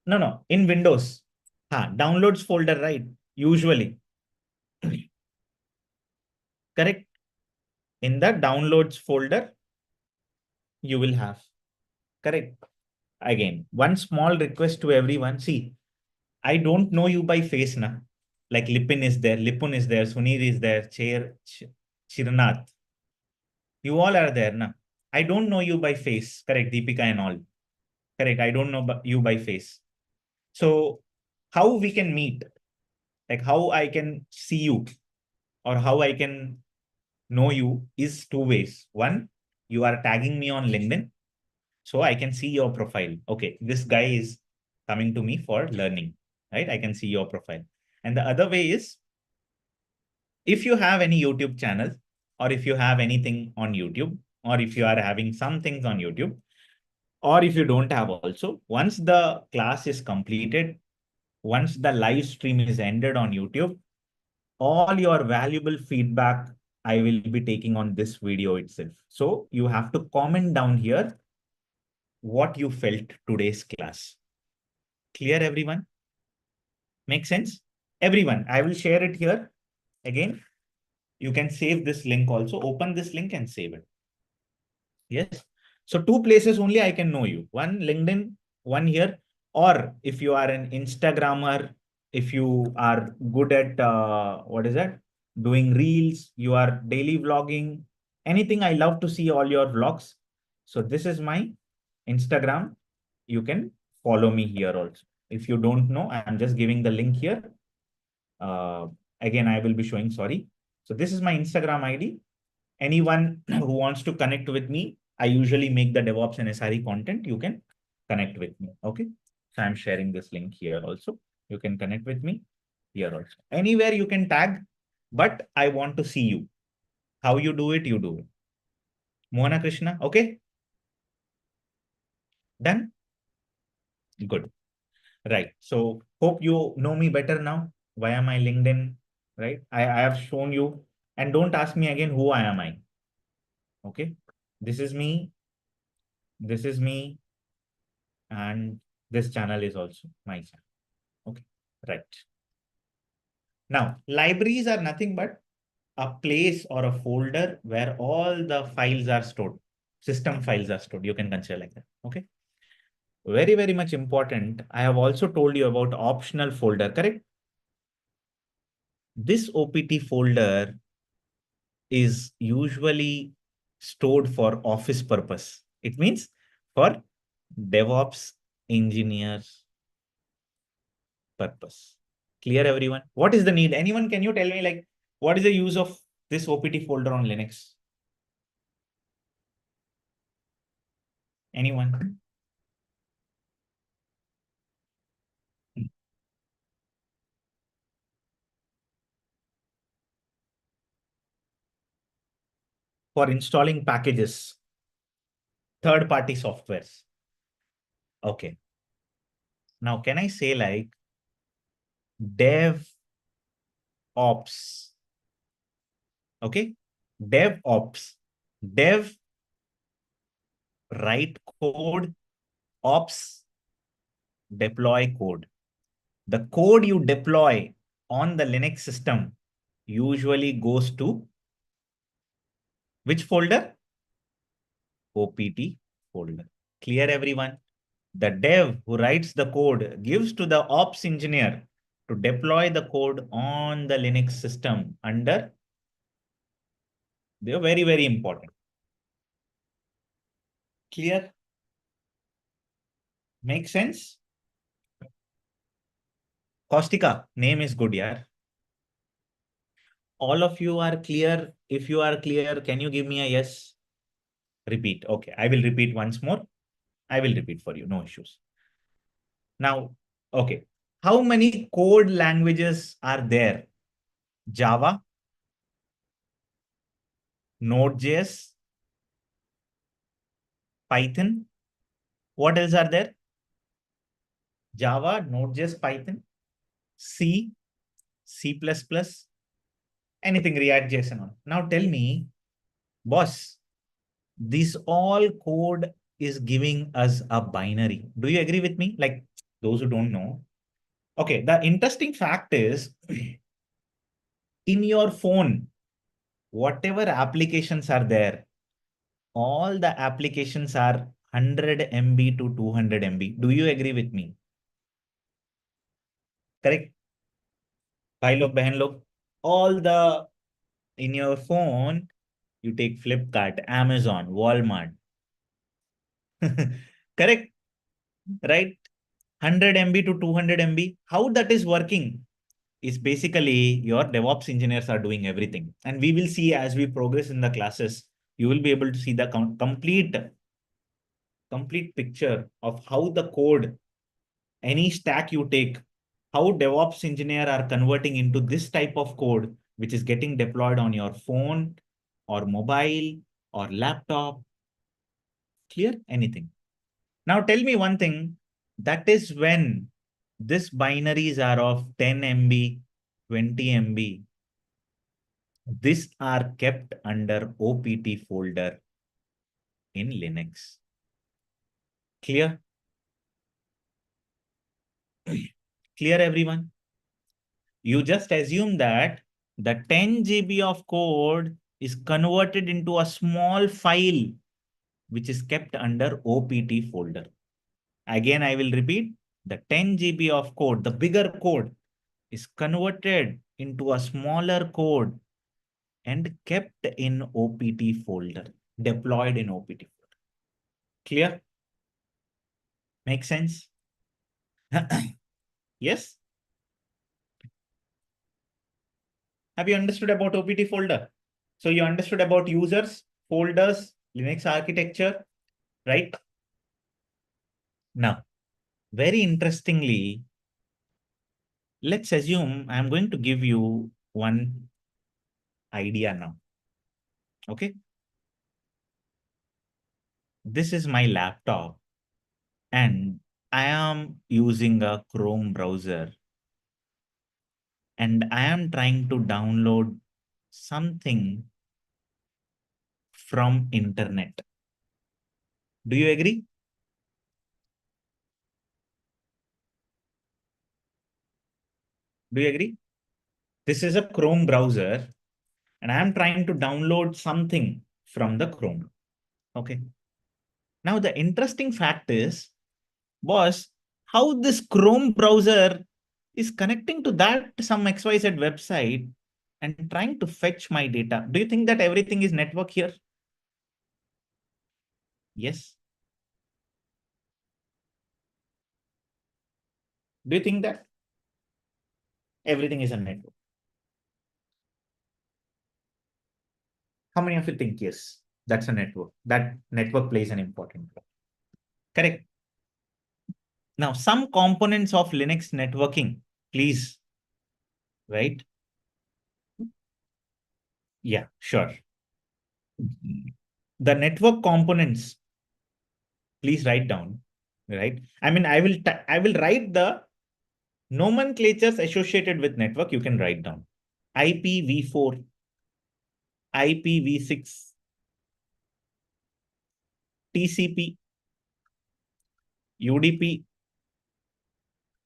No. In Windows, downloads folder, right? Usually. Correct. In the downloads folder, you will have. Correct. Again, one small request to everyone. See, I don't know you by face, na. Like Lipin is there, Lipun is there, Sunir is there, Chirnath. You all are there, na. I don't know you by face. Correct, Deepika and all. Correct, I don't know you by face. So how we can meet? Like how I can see you or how I can know you is two ways. One, you are tagging me on LinkedIn, so I can see your profile. Okay, this guy is coming to me for learning, right? I can see your profile. And the other way is, if you have any YouTube channel, or if you have anything on YouTube, or if you are having some things on YouTube, or if you don't have also, once the class is completed, once the live stream is ended on YouTube, all your valuable feedback I will be taking on this video itself. So you have to comment down here what you felt today's class. Clear, everyone? Make sense? Everyone, I will share it here. Again, you can save this link also. Open this link and save it. Yes. So two places only I can know you. One LinkedIn, one here. Or if you are an Instagrammer, if you are good at, what is that? Doing reels, you are daily vlogging, anything. I love to see all your vlogs. So this is my Instagram. You can follow me here also. If you don't know, I'm just giving the link here. Again, I will be showing, sorry. So this is my Instagram ID. Anyone who wants to connect with me, I usually make the DevOps and SRE content. You can connect with me. Okay. So I'm sharing this link here also. You can connect with me here also. Anywhere you can tag, but I want to see you. How you do it, you do it. Mohana Krishna. Okay. Done? Good. Right. So hope you know me better now via my LinkedIn, right? I have shown you, and don't ask me again, who am I? Okay. This is me. This is me. And this channel is also my channel. Okay. Right. Now, libraries are nothing but a place or a folder where all the files are stored. System files are stored. You can consider like that. Okay. Very, very much important. I have also told you about optional folder, correct? This OPT folder is usually stored for office purpose. It means for DevOps engineers purpose. Clear, everyone? What is the need? Anyone, can you tell me, like, what is the use of this OPT folder on Linux? Anyone? For installing packages, third-party softwares. Okay. Now, can I say like DevOps? Okay. DevOps. Dev, write code. Ops, deploy code. The code you deploy on the Linux system usually goes to which folder? OPT folder. Clear, everyone? The dev who writes the code gives to the ops engineer to deploy the code on the Linux system under. They are very, very important. Clear? Make sense? Kaustika, name is good, yeah. All of you are clear. If you are clear, can you give me a yes? Repeat. Okay, I will repeat once more. I will repeat for you. No issues. Now, okay. How many code languages are there? Java, Node.js, Python. What else are there? Java, Node.js, Python, C, C++, anything React JSON. Now tell me, boss, this all code is giving us a binary. Do you agree with me? Like those who don't know. Okay, the interesting fact is in your phone, whatever applications are there, all the applications are 100 MB to 200 MB. Do you agree with me? Correct? Bhai log, behan log, all the in your phone, you take Flipkart, Amazon, Walmart. Correct? Right? 100 MB to 200 MB. How that is working is basically your DevOps engineers are doing everything. And we will see as we progress in the classes, you will be able to see the complete picture of how the code, any stack you take, how DevOps engineer are converting into this type of code, which is getting deployed on your phone or mobile or laptop. Clear? Anything? Now tell me one thing. That is when these binaries are of 10 MB, 20 MB. These are kept under OPT folder in Linux. Clear? Clear, everyone? You just assume that the 10 GB of code is converted into a small file which is kept under OPT folder. Again, I will repeat, the 10 GB of code, the bigger code, is converted into a smaller code and kept in OPT folder, deployed in OPT folder. Clear? Make sense? Yes? Have you understood about OPT folder? So you understood about users, folders, Linux architecture, right? Now, very interestingly, let's assume I'm going to give you one idea now. Okay. This is my laptop and I am using a Chrome browser and I am trying to download something from internet. Do you agree? Do you agree? This is a Chrome browser and I am trying to download something from the Chrome. Okay. Now the interesting fact is, boss, how this Chrome browser is connecting to that some XYZ website and trying to fetch my data. Do you think that everything is network here? Yes. Do you think that everything is a network? How many of you think yes, that's a network? That network plays an important role. Correct. Now, some components of Linux networking, please, right? Yeah, sure. The network components, please write down, right? I mean, I will write the nomenclatures associated with network. You can write down IPv4, IPv6, TCP, UDP,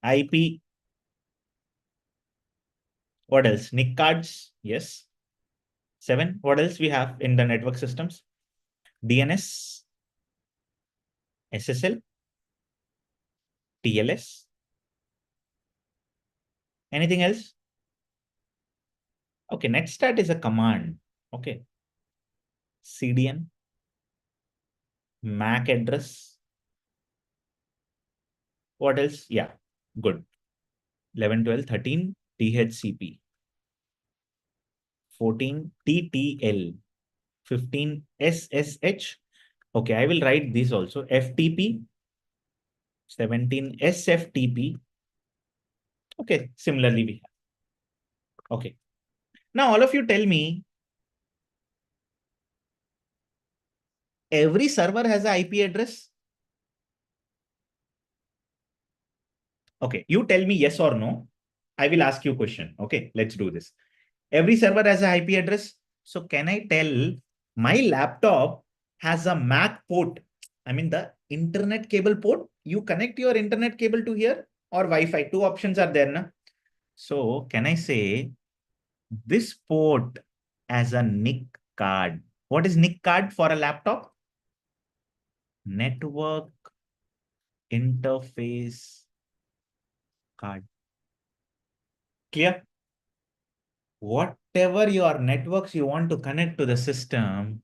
IP. What else? NIC cards. Yes. 7. What else we have in the network systems? DNS, SSL, TLS. Anything else? Okay, netstat is a command. Okay. CDN, MAC address. What else? Yeah, good. 11, 12, 13, DHCP. 14, TTL. 15, SSH. Okay, I will write this also. FTP. 17, SFTP. Okay, similarly we have. Okay. Now all of you tell me, every server has an IP address? Okay, you tell me yes or no. I will ask you a question. Okay, let's do this. Every server has an IP address. So can I tell my laptop has a MAC port? I mean the internet cable port. You connect your internet cable to here or Wi-Fi. Two options are there. Na? So can I say this port as a NIC card? What is NIC card for a laptop? Network interface card. Clear? Whatever your networks you want to connect to the system,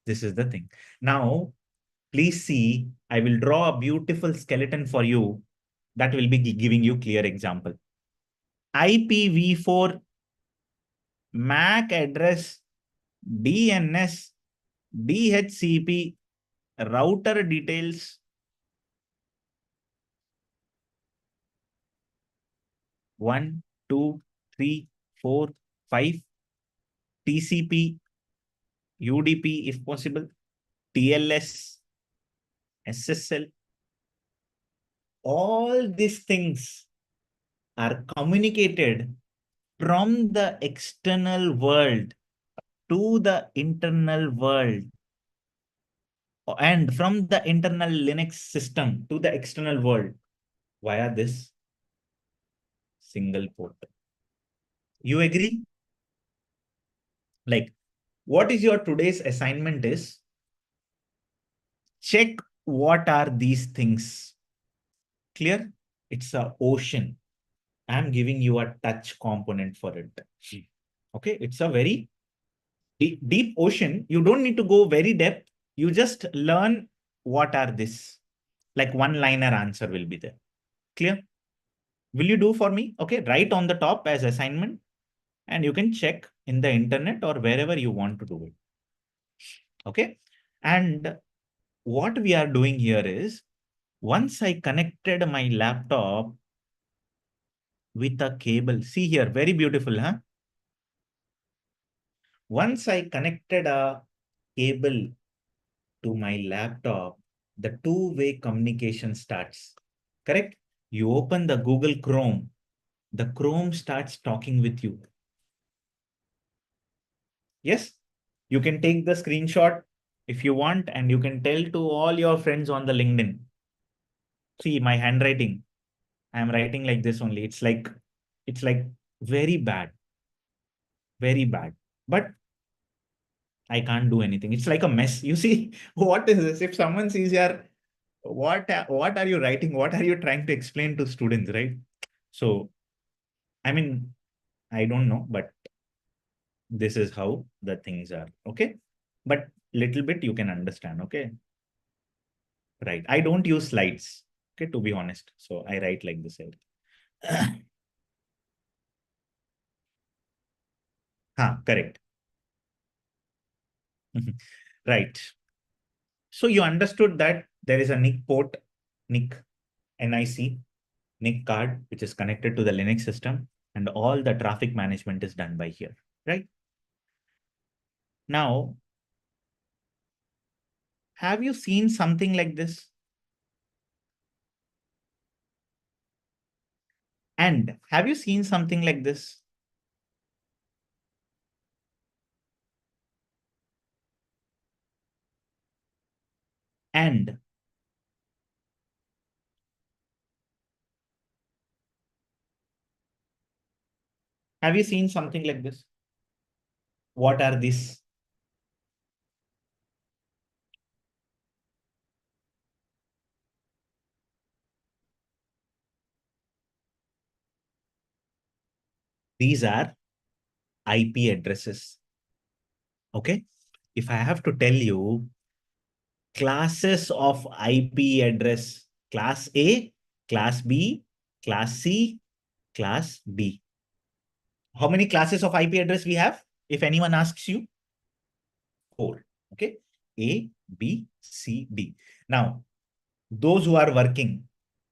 this is the thing. Now, please see, I will draw a beautiful skeleton for you that will be giving you clear example. IPv4, MAC address, DNS, DHCP, router details. 1, 2, 3, 4, 5. TCP, UDP if possible, TLS, SSL. All these things are communicated from the external world to the internal world and from the internal Linux system to the external world via this single port. You agree? Like, what is your today's assignment is check what are these things. Clear? It's an ocean. I'm giving you a touch component for it. Okay, it's a very deep ocean. You don't need to go very depth. You just learn what are this. Like one-liner answer will be there. Clear? Will you do for me? Okay, write on the top as assignment and you can check in the internet or wherever you want to do it. Okay. And what we are doing here is once I connected my laptop with a cable, see here, very beautiful, huh? Once I connected a cable to my laptop, the two-way communication starts. Correct? You open the Google Chrome, the Chrome starts talking with you. Yes, you can take the screenshot if you want, and you can tell to all your friends on the LinkedIn. See my handwriting. I am writing like this only. It's like very bad, very bad. But I can't do anything. It's like a mess. You see, what is this? If someone sees your, what are you writing? What are you trying to explain to students, right? So, I mean, I don't know, but This is how the things are. Okay. But little bit you can understand. Okay. Right. I don't use slides. Okay. To be honest. So I write like this. Correct. Right. So you understood that there is a NIC port, NIC, NIC, NIC card, which is connected to the Linux system, and all the traffic management is done by here, right? Now, have you seen something like this? And have you seen something like this? And have you seen something like this? What are these? These are IP addresses. Okay. If I have to tell you classes of IP address, class A, class B, class C, class D. How many classes of IP address we have? If anyone asks you, 4. Okay. A, B, C, D. Now, those who are working,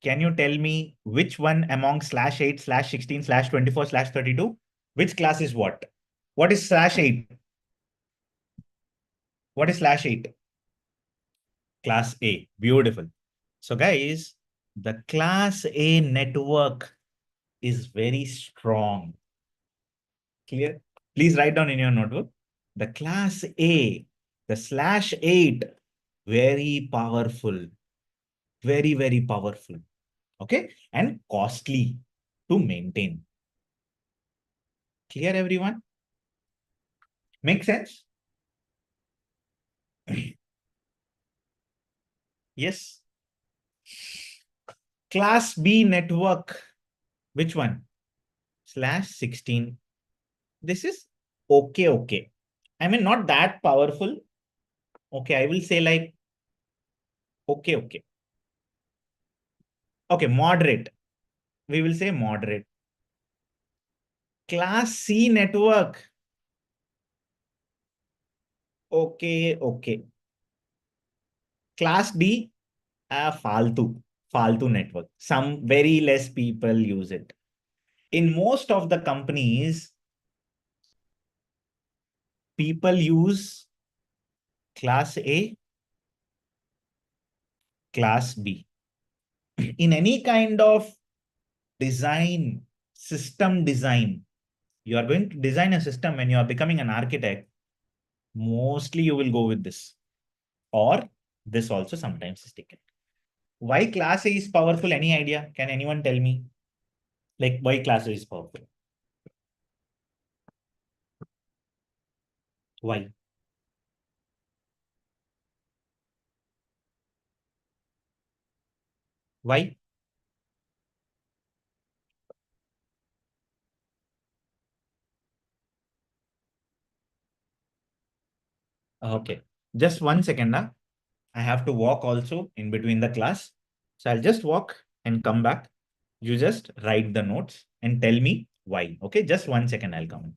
can you tell me which one among /8, /16, /24, /32? Which class is what? What is /8? What is /8? Class A. Beautiful. So guys, the class A network is very strong. Clear? Please write down in your notebook. The class A, the /8, very powerful, very, very powerful. Okay. And costly to maintain. Clear, everyone? Make sense? Yes. Class B network. Which one? /16. This is okay, okay. I mean, not that powerful. Okay, I will say like, okay, okay. Okay, moderate. We will say moderate. Class C network. Okay, okay. Class D, faltu network. Some very less people use it. In most of the companies, people use class A, class B. In any kind of design, system design, you are going to design a system when you are becoming an architect, mostly you will go with this. Or this also sometimes is taken. Why class A is powerful? Any idea? Can anyone tell me? Like why class A is powerful? Why? Why? Okay. Just 1 second. I have to walk also in between the class. So I'll just walk and come back. You just write the notes and tell me why. Okay. Just 1 second. I'll come.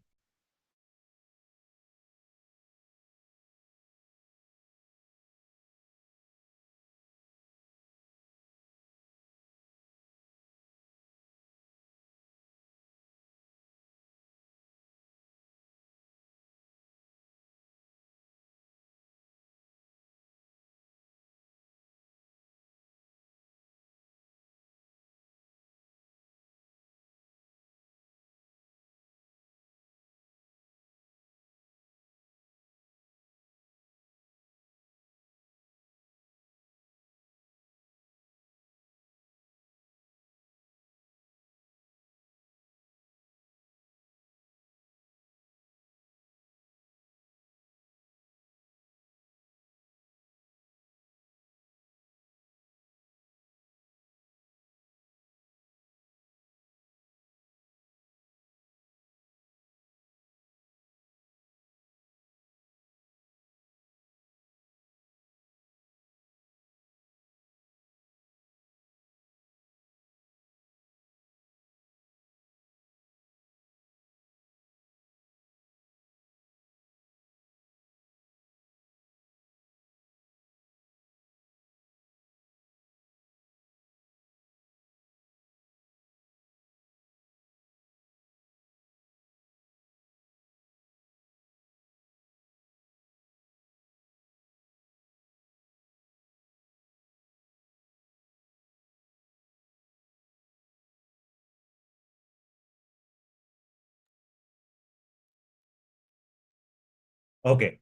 Okay.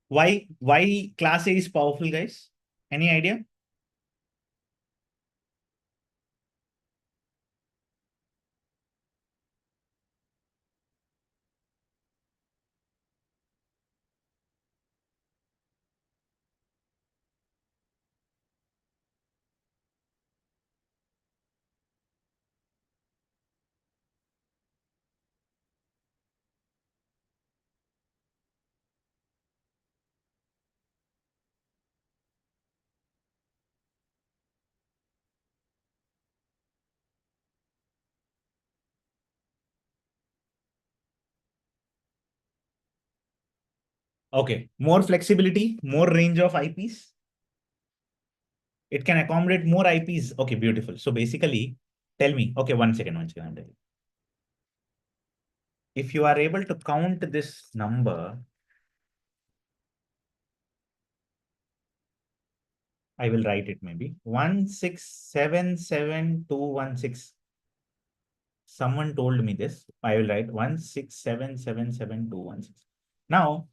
Why class A is powerful, guys? Any idea? Okay. More flexibility, more range of IPs. It can accommodate more IPs. Okay, beautiful. So basically, tell me, okay, one second, one second. I'm telling you. If you are able to count this number, I will write it maybe 1677216. Someone told me this. I will write 167777216. Now,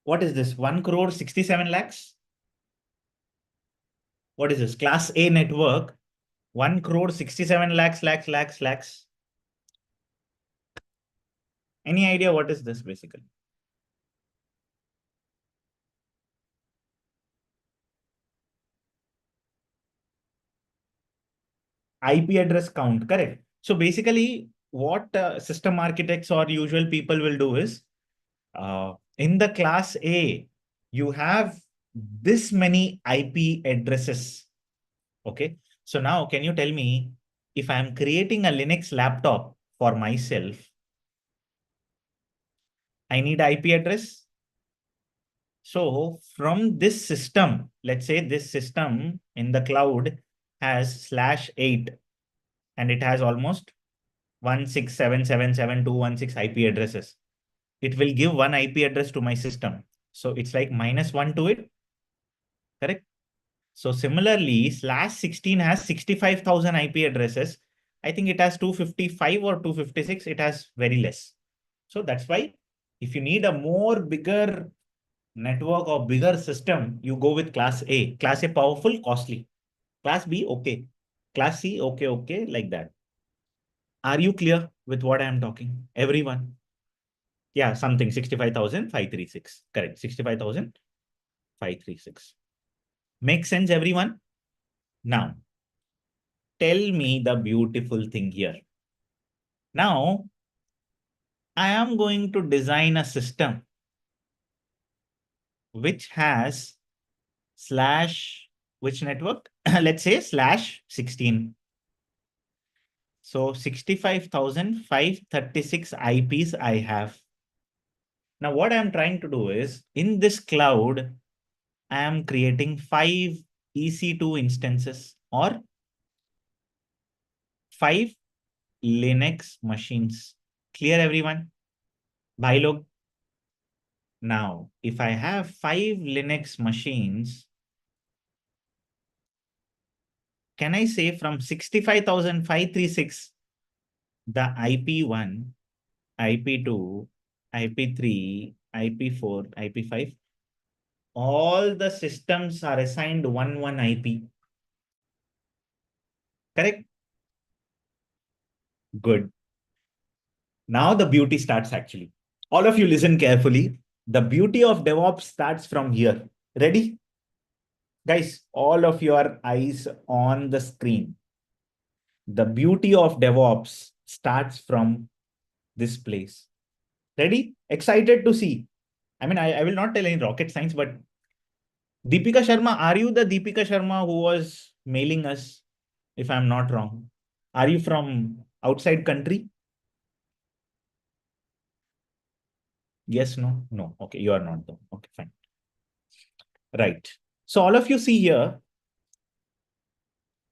what is this? 1 crore 67 lakhs? What is this? Class A network. 1 crore 67 lakhs. Any idea what is this basically? IP address count, correct? So basically, what system architects or usual people will do is, in the class A, you have this many IP addresses. Okay. So now, can you tell me if I'm creating a Linux laptop for myself, I need IP address? So from this system, let's say this system in the cloud has /8 and it has almost 167777216 IP addresses. It will give one IP address to my system. So it's like -1 to it, correct? So similarly, /16 has 65,000 IP addresses. I think it has 255 or 256. It has very less. So that's why if you need a more bigger network or bigger system, you go with class A. Class A powerful, costly. Class B, okay. Class C, okay, like that. Are you clear with what I am talking? Everyone? Yeah, something 65,536. Correct. 65,536. Make sense, everyone? Now, tell me the beautiful thing here. Now, I am going to design a system which has slash, which network? Let's say /16. So 65,536 IPs I have. Now, what I'm trying to do is, in this cloud, I am creating 5 EC2 instances or 5 Linux machines. Clear, everyone? Bhai log. Now, if I have 5 Linux machines, can I say from 65,536, the IP1, IP2, IP3, IP4, IP5, all the systems are assigned one IP. Correct? Good. Now the beauty starts actually. All of you listen carefully. The beauty of DevOps starts from here. Ready? Guys, all of your eyes on the screen. The beauty of DevOps starts from this place. Ready? Excited to see. I mean, I will not tell any rocket science, but Deepika Sharma, are you the Deepika Sharma who was mailing us, if I'm not wrong? Are you from outside country? Yes, no, no. Okay, you are not though. Okay, fine. Right. So all of you see here,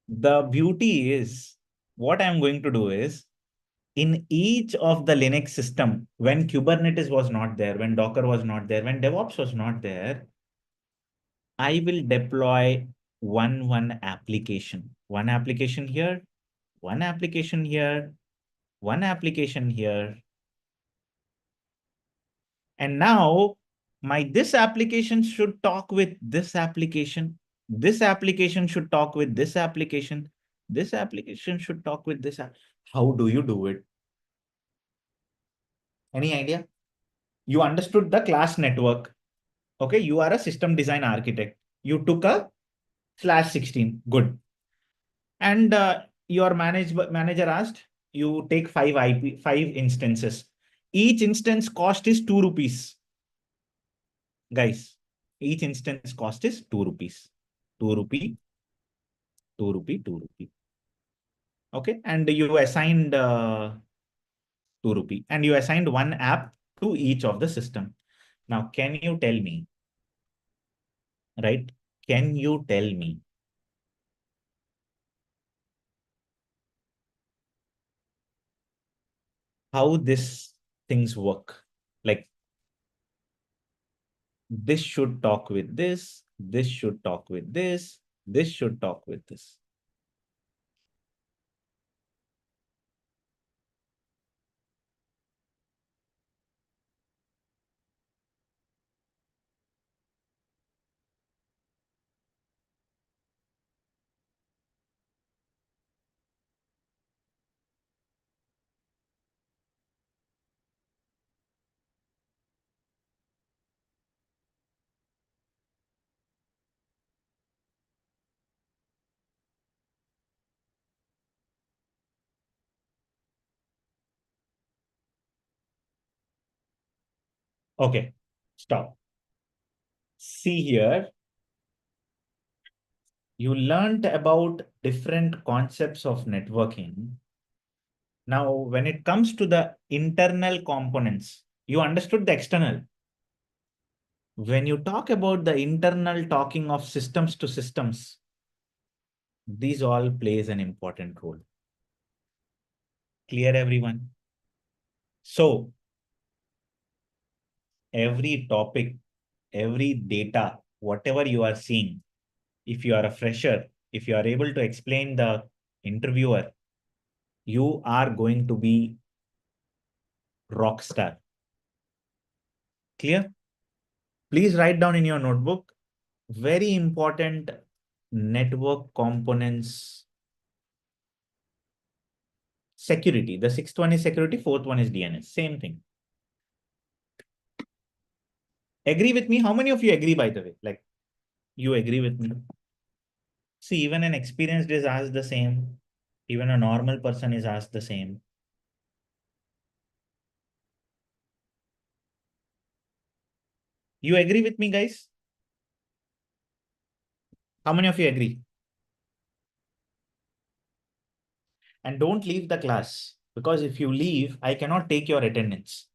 the beauty is what I'm going to do is, in each of the Linux system, when Kubernetes was not there, when Docker was not there, when DevOps was not there, I will deploy one application. One application here, one application here, one application here, And now this application should talk with this application. This application should talk with this application. This application should talk with this. How do you do it? Any idea? You understood the class network. Okay, you are a system design architect. You took a /16. Good. And your manager asked, you take 5 instances. Each instance cost is 2 rupees. Guys, each instance cost is 2 rupees. 2 rupee, 2 rupee, 2 rupee. Okay, and you assigned 2 rupee, and you assigned one app to each of the system. Now, can you tell me, right? Can you tell me how this things work? Like, this should talk with this should talk with this should talk with this. Okay, stop. See here, you learned about different concepts of networking. Now, when it comes to the internal components, you understood the external. When you talk about the internal talking of systems to systems, these all plays an important role. Clear, everyone? So, every topic, every data, whatever you are seeing, if you are a fresher, if you are able to explain the interviewer, you are going to be rock star. Clear? Please write down in your notebook, very important network components. Security. The sixth one is security, fourth one is DNS. Same thing. Agree with me? How many of you agree, by the way? Like, you agree with me? See, even an experienced is asked the same. Even a normal person is asked the same. You agree with me, guys? How many of you agree? And don't leave the class, because if you leave, I cannot take your attendance.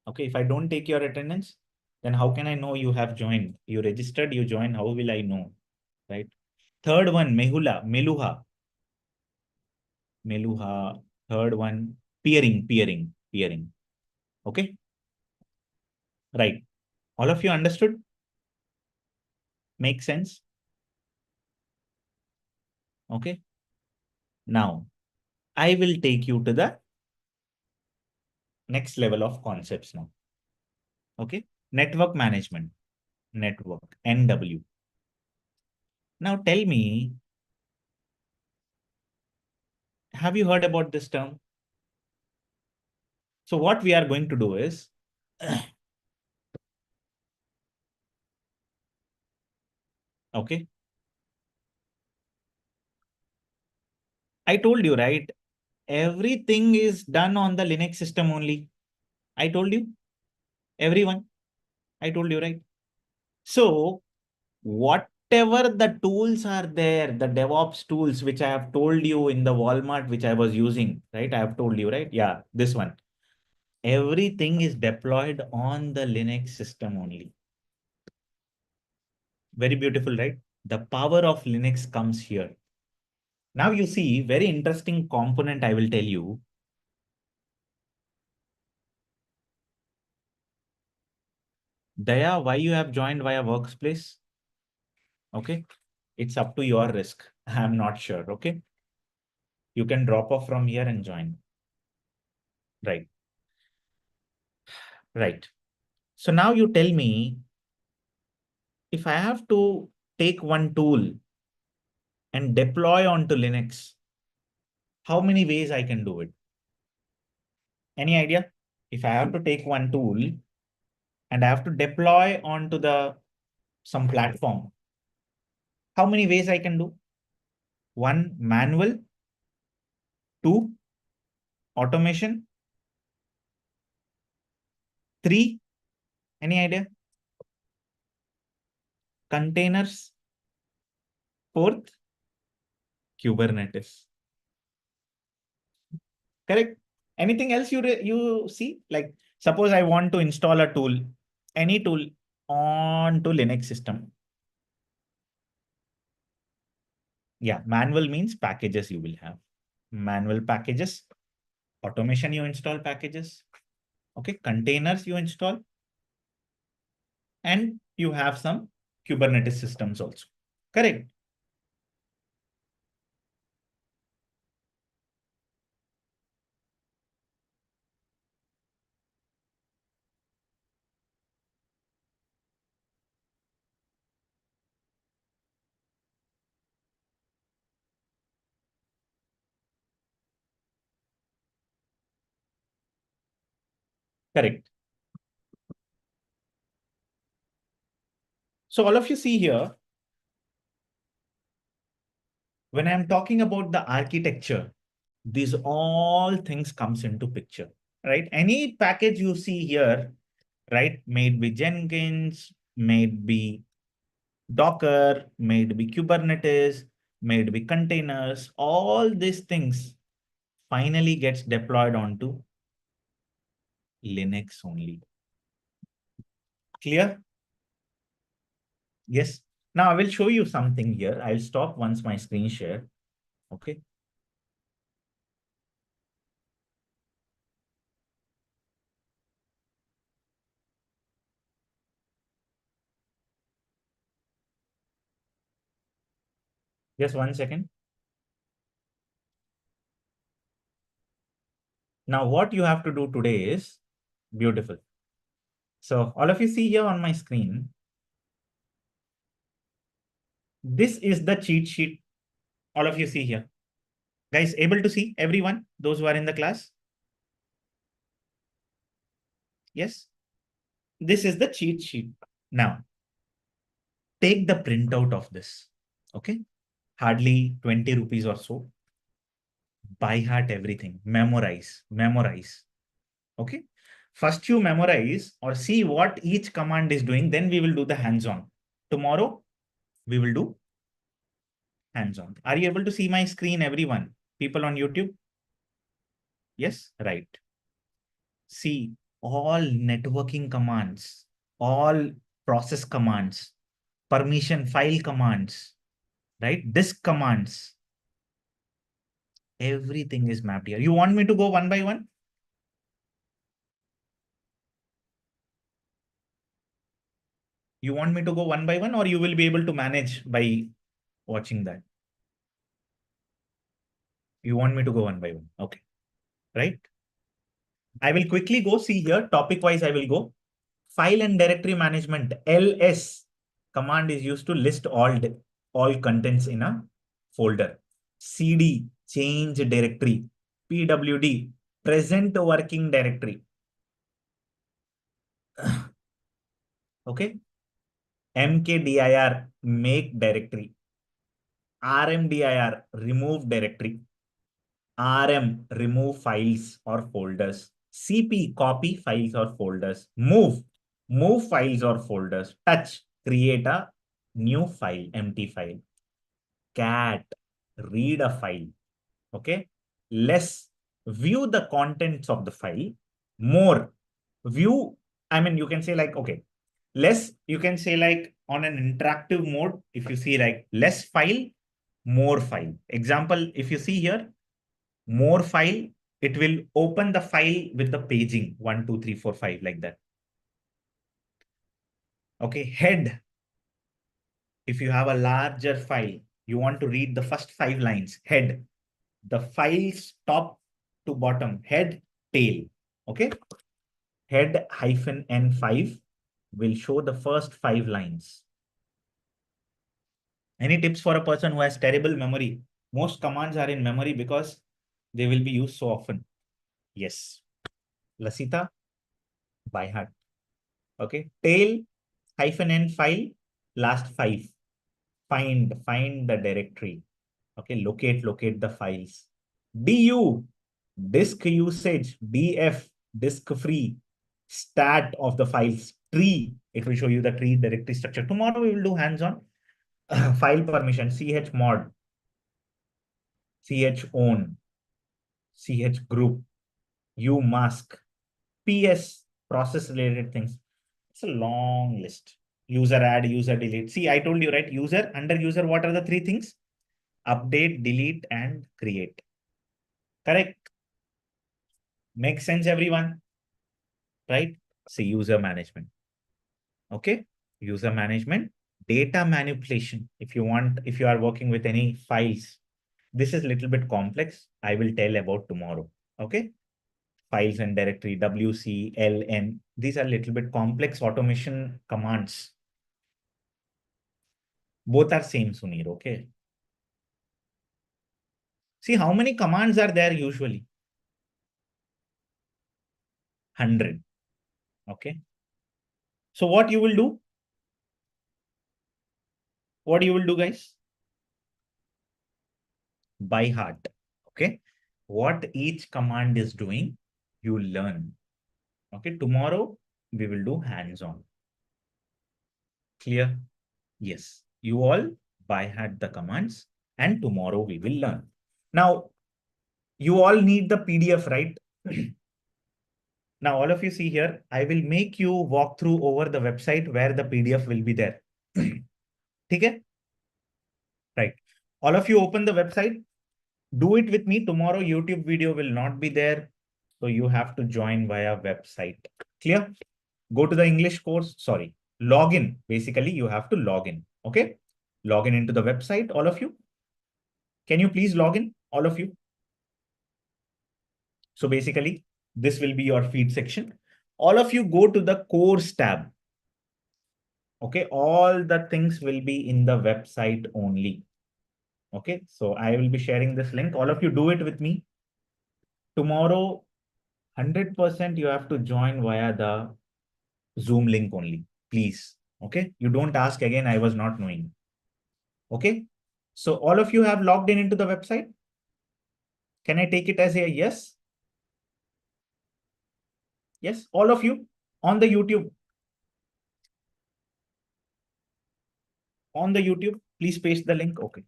Okay, if I don't take your attendance, then how can I know you have joined? You registered, you joined, how will I know? Right? Third one, Meluha. Third one, peering. Okay, right. All of you understood? Make sense? Okay. Now, I will take you to the next level of concepts now. Okay. Network management. Network. NW. Now tell me, have you heard about this term? So what we are going to do is, okay. I told you, right? Everything is done on the Linux system only. I told you, everyone. I told you, right? So whatever the tools are there, the DevOps tools, which I have told you in the Walmart, which I was using, right? I have told you, right? Yeah, this one. Everything is deployed on the Linux system only. Very beautiful, right? The power of Linux comes here. Now you see, very interesting component I will tell you. Daya, why you have joined via Workspace? Okay. It's up to your risk. I'm not sure. Okay. You can drop off from here and join. Right. Right. So now you tell me, if I have to take one tool and deploy onto Linux, how many ways I can do it? Any idea? If I have to take one tool and I have to deploy onto some platform, how many ways I can do? One, manual. Two, automation. Three, any idea? Containers. Fourth, Kubernetes. Correct? Anything else you see? Like, suppose I want to install a tool, any tool onto Linux system. Yeah, manual means packages you will have. Manual packages. Automation, you install packages. Okay, containers you install. And you have some Kubernetes systems also. Correct? Correct. So all of you see here, when I'm talking about the architecture, these all things comes into picture, right? Any package you see here, right? May it be Jenkins, may it be Docker, may it be Kubernetes, may it be containers, all these things finally gets deployed onto Linux only. Clear? Yes. Now I will show you something here. I'll stop once my screen share. Okay. Just 1 second. Now what you have to do today is beautiful. So all of you see here on my screen, this is the cheat sheet. All of you see here. Guys, able to see everyone, those who are in the class? Yes. This is the cheat sheet. Now, take the printout of this. Okay. Hardly 20 rupees or so. By heart everything. Memorize. Okay. First you memorize or see what each command is doing. Then we will do the hands-on. Tomorrow, we will do hands-on. Are you able to see my screen, everyone? People on YouTube? Yes, right. See, all networking commands, all process commands, permission file commands, right? Disk commands, everything is mapped here. You want me to go one by one? You want me to go one by one, or you will be able to manage by watching that? You want me to go one by one? Okay, right? I will quickly go. See here, topic wise, I will go. File and directory management, LS command is used to list all contents in a folder. CD, change directory. PWD, present working directory. Okay. MKDIR, make directory. RMDIR, remove directory. RM, remove files or folders. CP, copy files or folders. Move files or folders. Touch, create a new file, empty file. Cat, read a file. Okay. Less, view the contents of the file. More, view, I mean, you can say like, okay, less, you can say like on an interactive mode, if you see like less file, more file. Example, if you see here, more file, it will open the file with the paging 1, 2, 3, 4, 5 like that. Okay, head. If you have a larger file, you want to read the first 5 lines, head. The files top to bottom, head, tail. Okay, head -N5. will show the first 5 lines. Any tips for a person who has terrible memory? Most commands are in memory because they will be used so often. Yes. Lasita, by heart. Okay. Tail -n file, last 5. Find the directory. Okay. Locate the files. DU, disk usage. DF, disk free. Stat of the files. Tree, it will show you the tree directory structure. Tomorrow we will do hands-on. File permission, chmod, chown, chgroup, umask, ps, process related things. It's a long list. User add, user delete. See, I told you, right? User, under user, what are the 3 things? Update, delete, and create. Correct? Makes sense, everyone? Right? See, user management. Okay? User management, data manipulation. If you are working with any files, this is a little bit complex. I will tell about tomorrow. Okay? Files and directory, WC, LN. These are a little bit complex automation commands. Both are same, Sunir. Okay? See, how many commands are there usually? 100. Okay? So what you will do? What you will do, guys? By heart. Okay? What each command is doing, you learn. Okay? Tomorrow, we will do hands-on. Clear? Yes. You all by heart the commands, and tomorrow we will learn. Now, you all need the PDF, right? Now, all of you see here, I will make you walk through over the website where the PDF will be there. Okay? Right. All of you open the website. Do it with me. Tomorrow, YouTube video will not be there. So you have to join via website. Clear? Go to the English course. Sorry. Log in. Basically, you have to log in. Okay? Log in into the website, all of you. Can you please log in, all of you? So basically, this will be your feed section. All of you go to the course tab. Okay, all the things will be in the website only. Okay, so I will be sharing this link. All of you do it with me. Tomorrow, 100% you have to join via the Zoom link only, please. Okay, you don't ask again, I was not knowing. Okay, so all of you have logged in into the website. Can I take it as a yes? Yes, all of you on the YouTube. On the YouTube, please paste the link. Okay.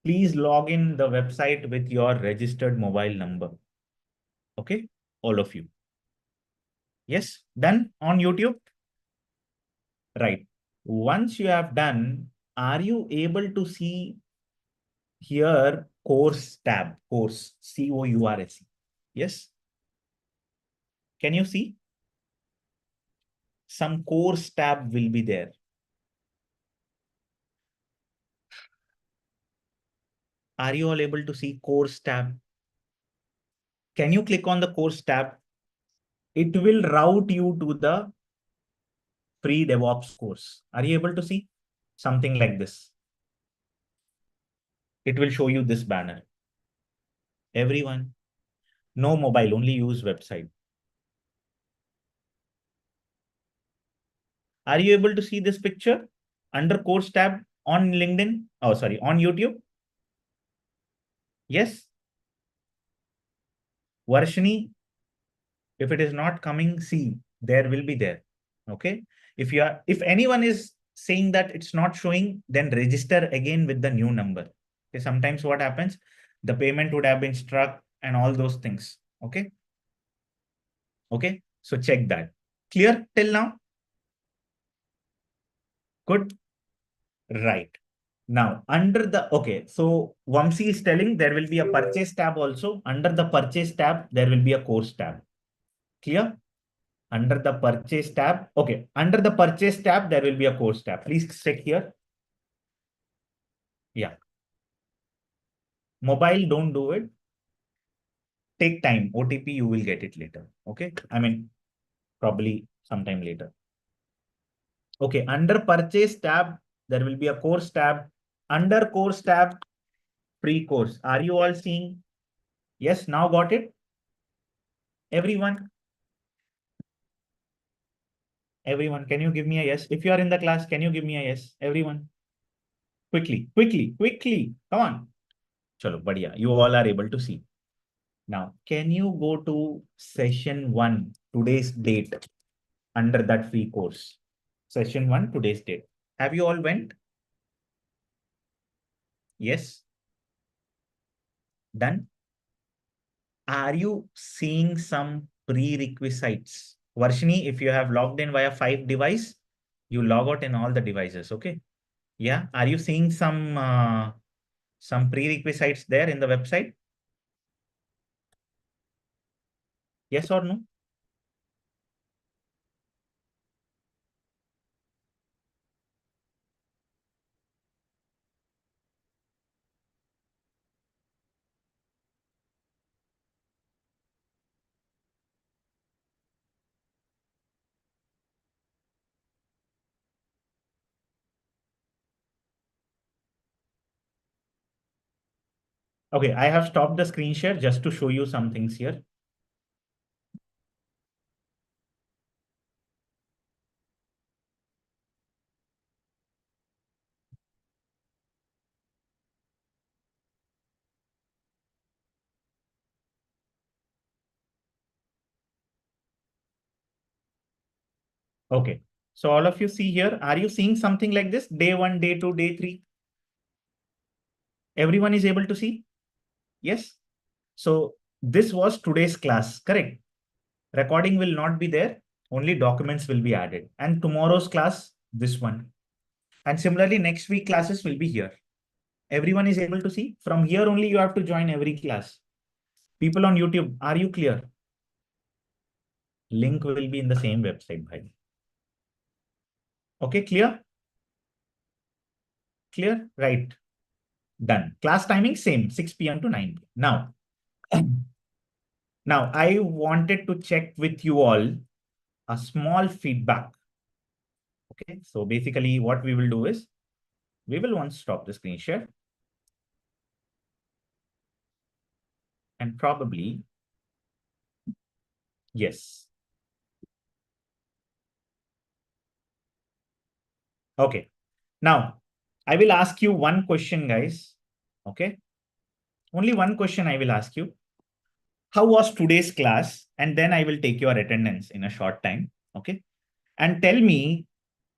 Please log in the website with your registered mobile number. Okay, all of you. Yes, done on YouTube? Right. Once you have done, are you able to see here course tab, course, COURSE? Yes. Can you see? Some course tab will be there. Are you all able to see course tab? Can you click on the course tab? It will route you to the free DevOps course. Are you able to see something like this? It will show you this banner. Everyone, no mobile, only use website. Are you able to see this picture under course tab on LinkedIn? Oh, sorry, on YouTube? Yes. Varshini, if it is not coming, see, there will be there. Okay. If anyone is saying that it's not showing, then register again with the new number. Okay. Sometimes what happens, the payment would have been struck and all those things. Okay. Okay. So check that. Clear till now? Good. Right. Now, under the, okay, so Vamsi is telling there will be a purchase tab also. Under the purchase tab, there will be a course tab. Clear? Under the purchase tab, okay, under the purchase tab, there will be a course tab. Please check here. Yeah. Mobile, don't do it. Take time. OTP, you will get it later. Okay. I mean, probably sometime later. Okay, under purchase tab, there will be a course tab. Under course tab, free course. Are you all seeing? Yes, now got it? Everyone? Everyone, can you give me a yes? If you are in the class, can you give me a yes? Everyone? Quickly, quickly, quickly. Come on. Chalo, badhiya. You all are able to see. Now, can you go to session 1, today's date, under that free course? Session 1, today's date. Have you all went? Yes? Done? Are you seeing some prerequisites? Varshini, if you have logged in via 5 device, you log out in all the devices, okay? Yeah. Are you seeing some prerequisites there in the website? Yes or no? Okay, I have stopped the screen share just to show you some things here. Okay. So all of you see here, are you seeing something like this? Day 1, day 2, day 3? Everyone is able to see? Yes. So this was today's class, correct? Recording will not be there. Only documents will be added. And tomorrow's class, this one. And similarly, next week classes will be here. Everyone is able to see? From here only you have to join every class. People on YouTube, are you clear? Link will be in the same website, bhai. Okay, clear? Clear? Right. Done. Class timing same, 6 p.m. to 9 p.m. Now I wanted to check with you all a small feedback. Okay, so basically what we will do is we will once stop the screen share and probably, yes. Okay. Now I will ask you one question, guys. Okay. Only one question I will ask you. How was today's class? And then I will take your attendance in a short time. Okay. And tell me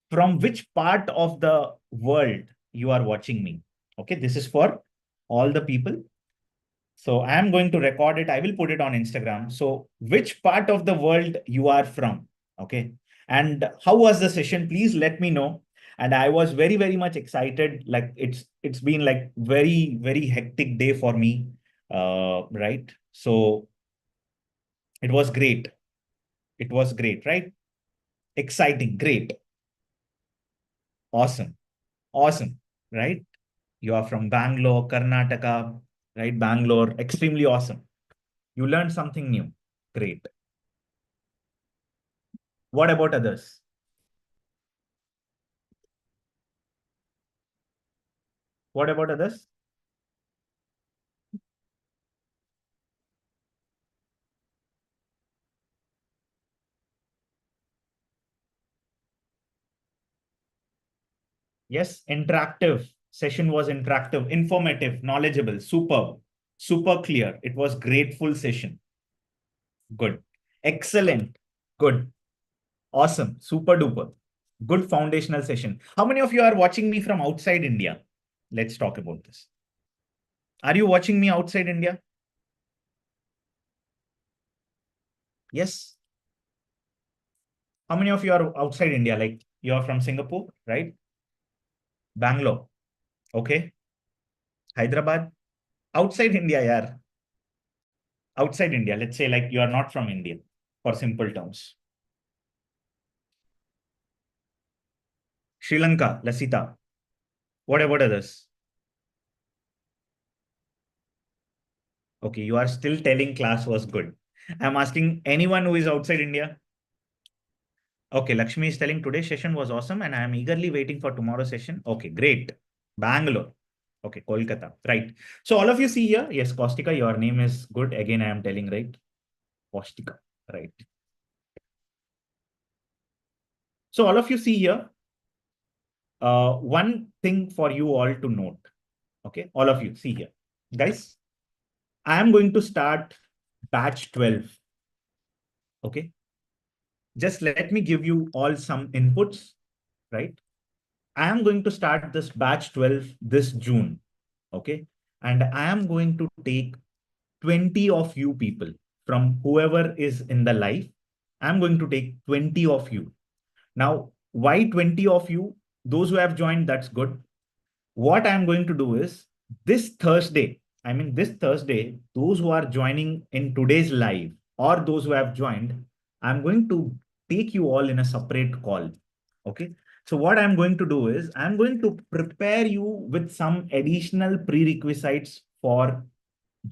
from which part of the world you are watching me. Okay. This is for all the people. So I am going to record it. I will put it on Instagram. So which part of the world you are from? Okay. And how was the session? Please let me know. And I was very, very much excited. Like it's been like very, very hectic day for me. Right. So it was great. It was great, right? Exciting, great, awesome, awesome, right? You are from Bangalore, Karnataka, right? Bangalore, extremely awesome. You learned something new. Great. What about others? What about others? Yes, interactive. Session was interactive, informative, knowledgeable, superb, super clear. It was grateful session. Good. Excellent. Good. Awesome. Super duper. Good foundational session. How many of you are watching me from outside India? Let's talk about this. Are you watching me outside India? Yes. How many of you are outside India? Like you are from Singapore, right? Bangalore. Okay. Hyderabad. Outside India, yeah. Outside India. Let's say like you are not from India for simple terms. Sri Lanka, Lasita. What about others? Okay, you are still telling class was good. I'm asking anyone who is outside India. Okay, Lakshmi is telling today's session was awesome and I am eagerly waiting for tomorrow's session. Okay, great. Bangalore. Okay, Kolkata. Right. So all of you see here. Yes, Kaustika, your name is good. Again, I am telling, right? Kaustika. Right. So all of you see here. One thing for you all to note. Okay, all of you see here. Guys, I am going to start batch 12. Okay. Just let me give you all some inputs, right? I am going to start this batch 12 this June. Okay. And I am going to take 20 of you people from whoever is in the live. I'm going to take 20 of you. Now, why 20 of you? Those who have joined, that's good. What I'm going to do is this Thursday, those who are joining in today's live or those who have joined, I'm going to take you all in a separate call. Okay. So what I'm going to do is I'm going to prepare you with some additional prerequisites for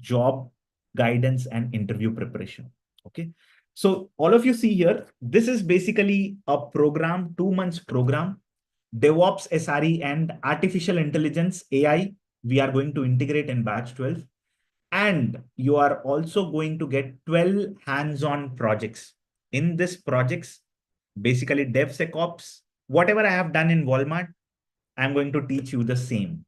job guidance and interview preparation. Okay. So all of you see here, this is basically a program, 2 months program, DevOps, SRE, and artificial intelligence, AI, we are going to integrate in batch 12. And you are also going to get 12 hands-on projects. In this projects, basically DevSecOps, whatever I have done in Walmart, I'm going to teach you the same.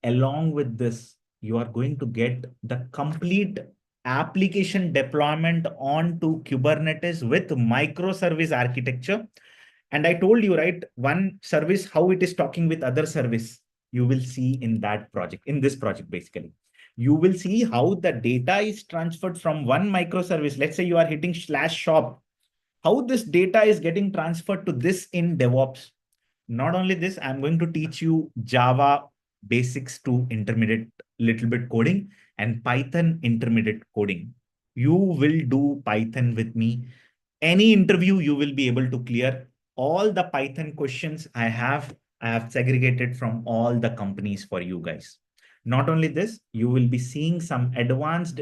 Along with this, you are going to get the complete application deployment onto Kubernetes with microservice architecture. And I told you, right, one service, how it is talking with other service, you will see in that project, in this project, basically. You will see how the data is transferred from one microservice. Let's say you are hitting /shop, how this data is getting transferred to this in DevOps. Not only this, I'm going to teach you Java basics to intermediate little bit coding and Python intermediate coding. You will do Python with me. Any interview you will be able to clear. All the Python questions I have segregated from all the companies for you guys. Not only this, you will be seeing some advanced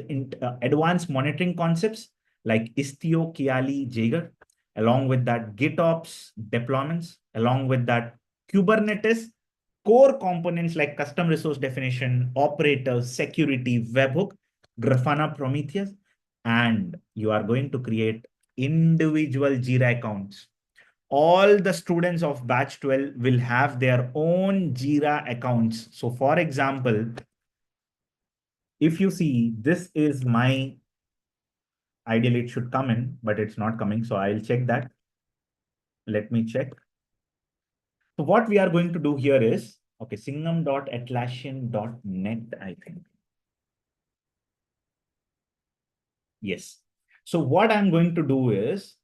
monitoring concepts like Istio, Kiali, Jaeger, along with that GitOps deployments, along with that Kubernetes core components like custom resource definition, operators, security, webhook, Grafana, Prometheus, and you are going to create individual Jira accounts. All the students of batch 12 will have their own Jira accounts. So for example, if you see, this is my, ideally it should come in, but it's not coming. So I'll check that. Let me check. So what we are going to do here is, okay, singham.atlassian.net, I think. Yes. So what I'm going to do is,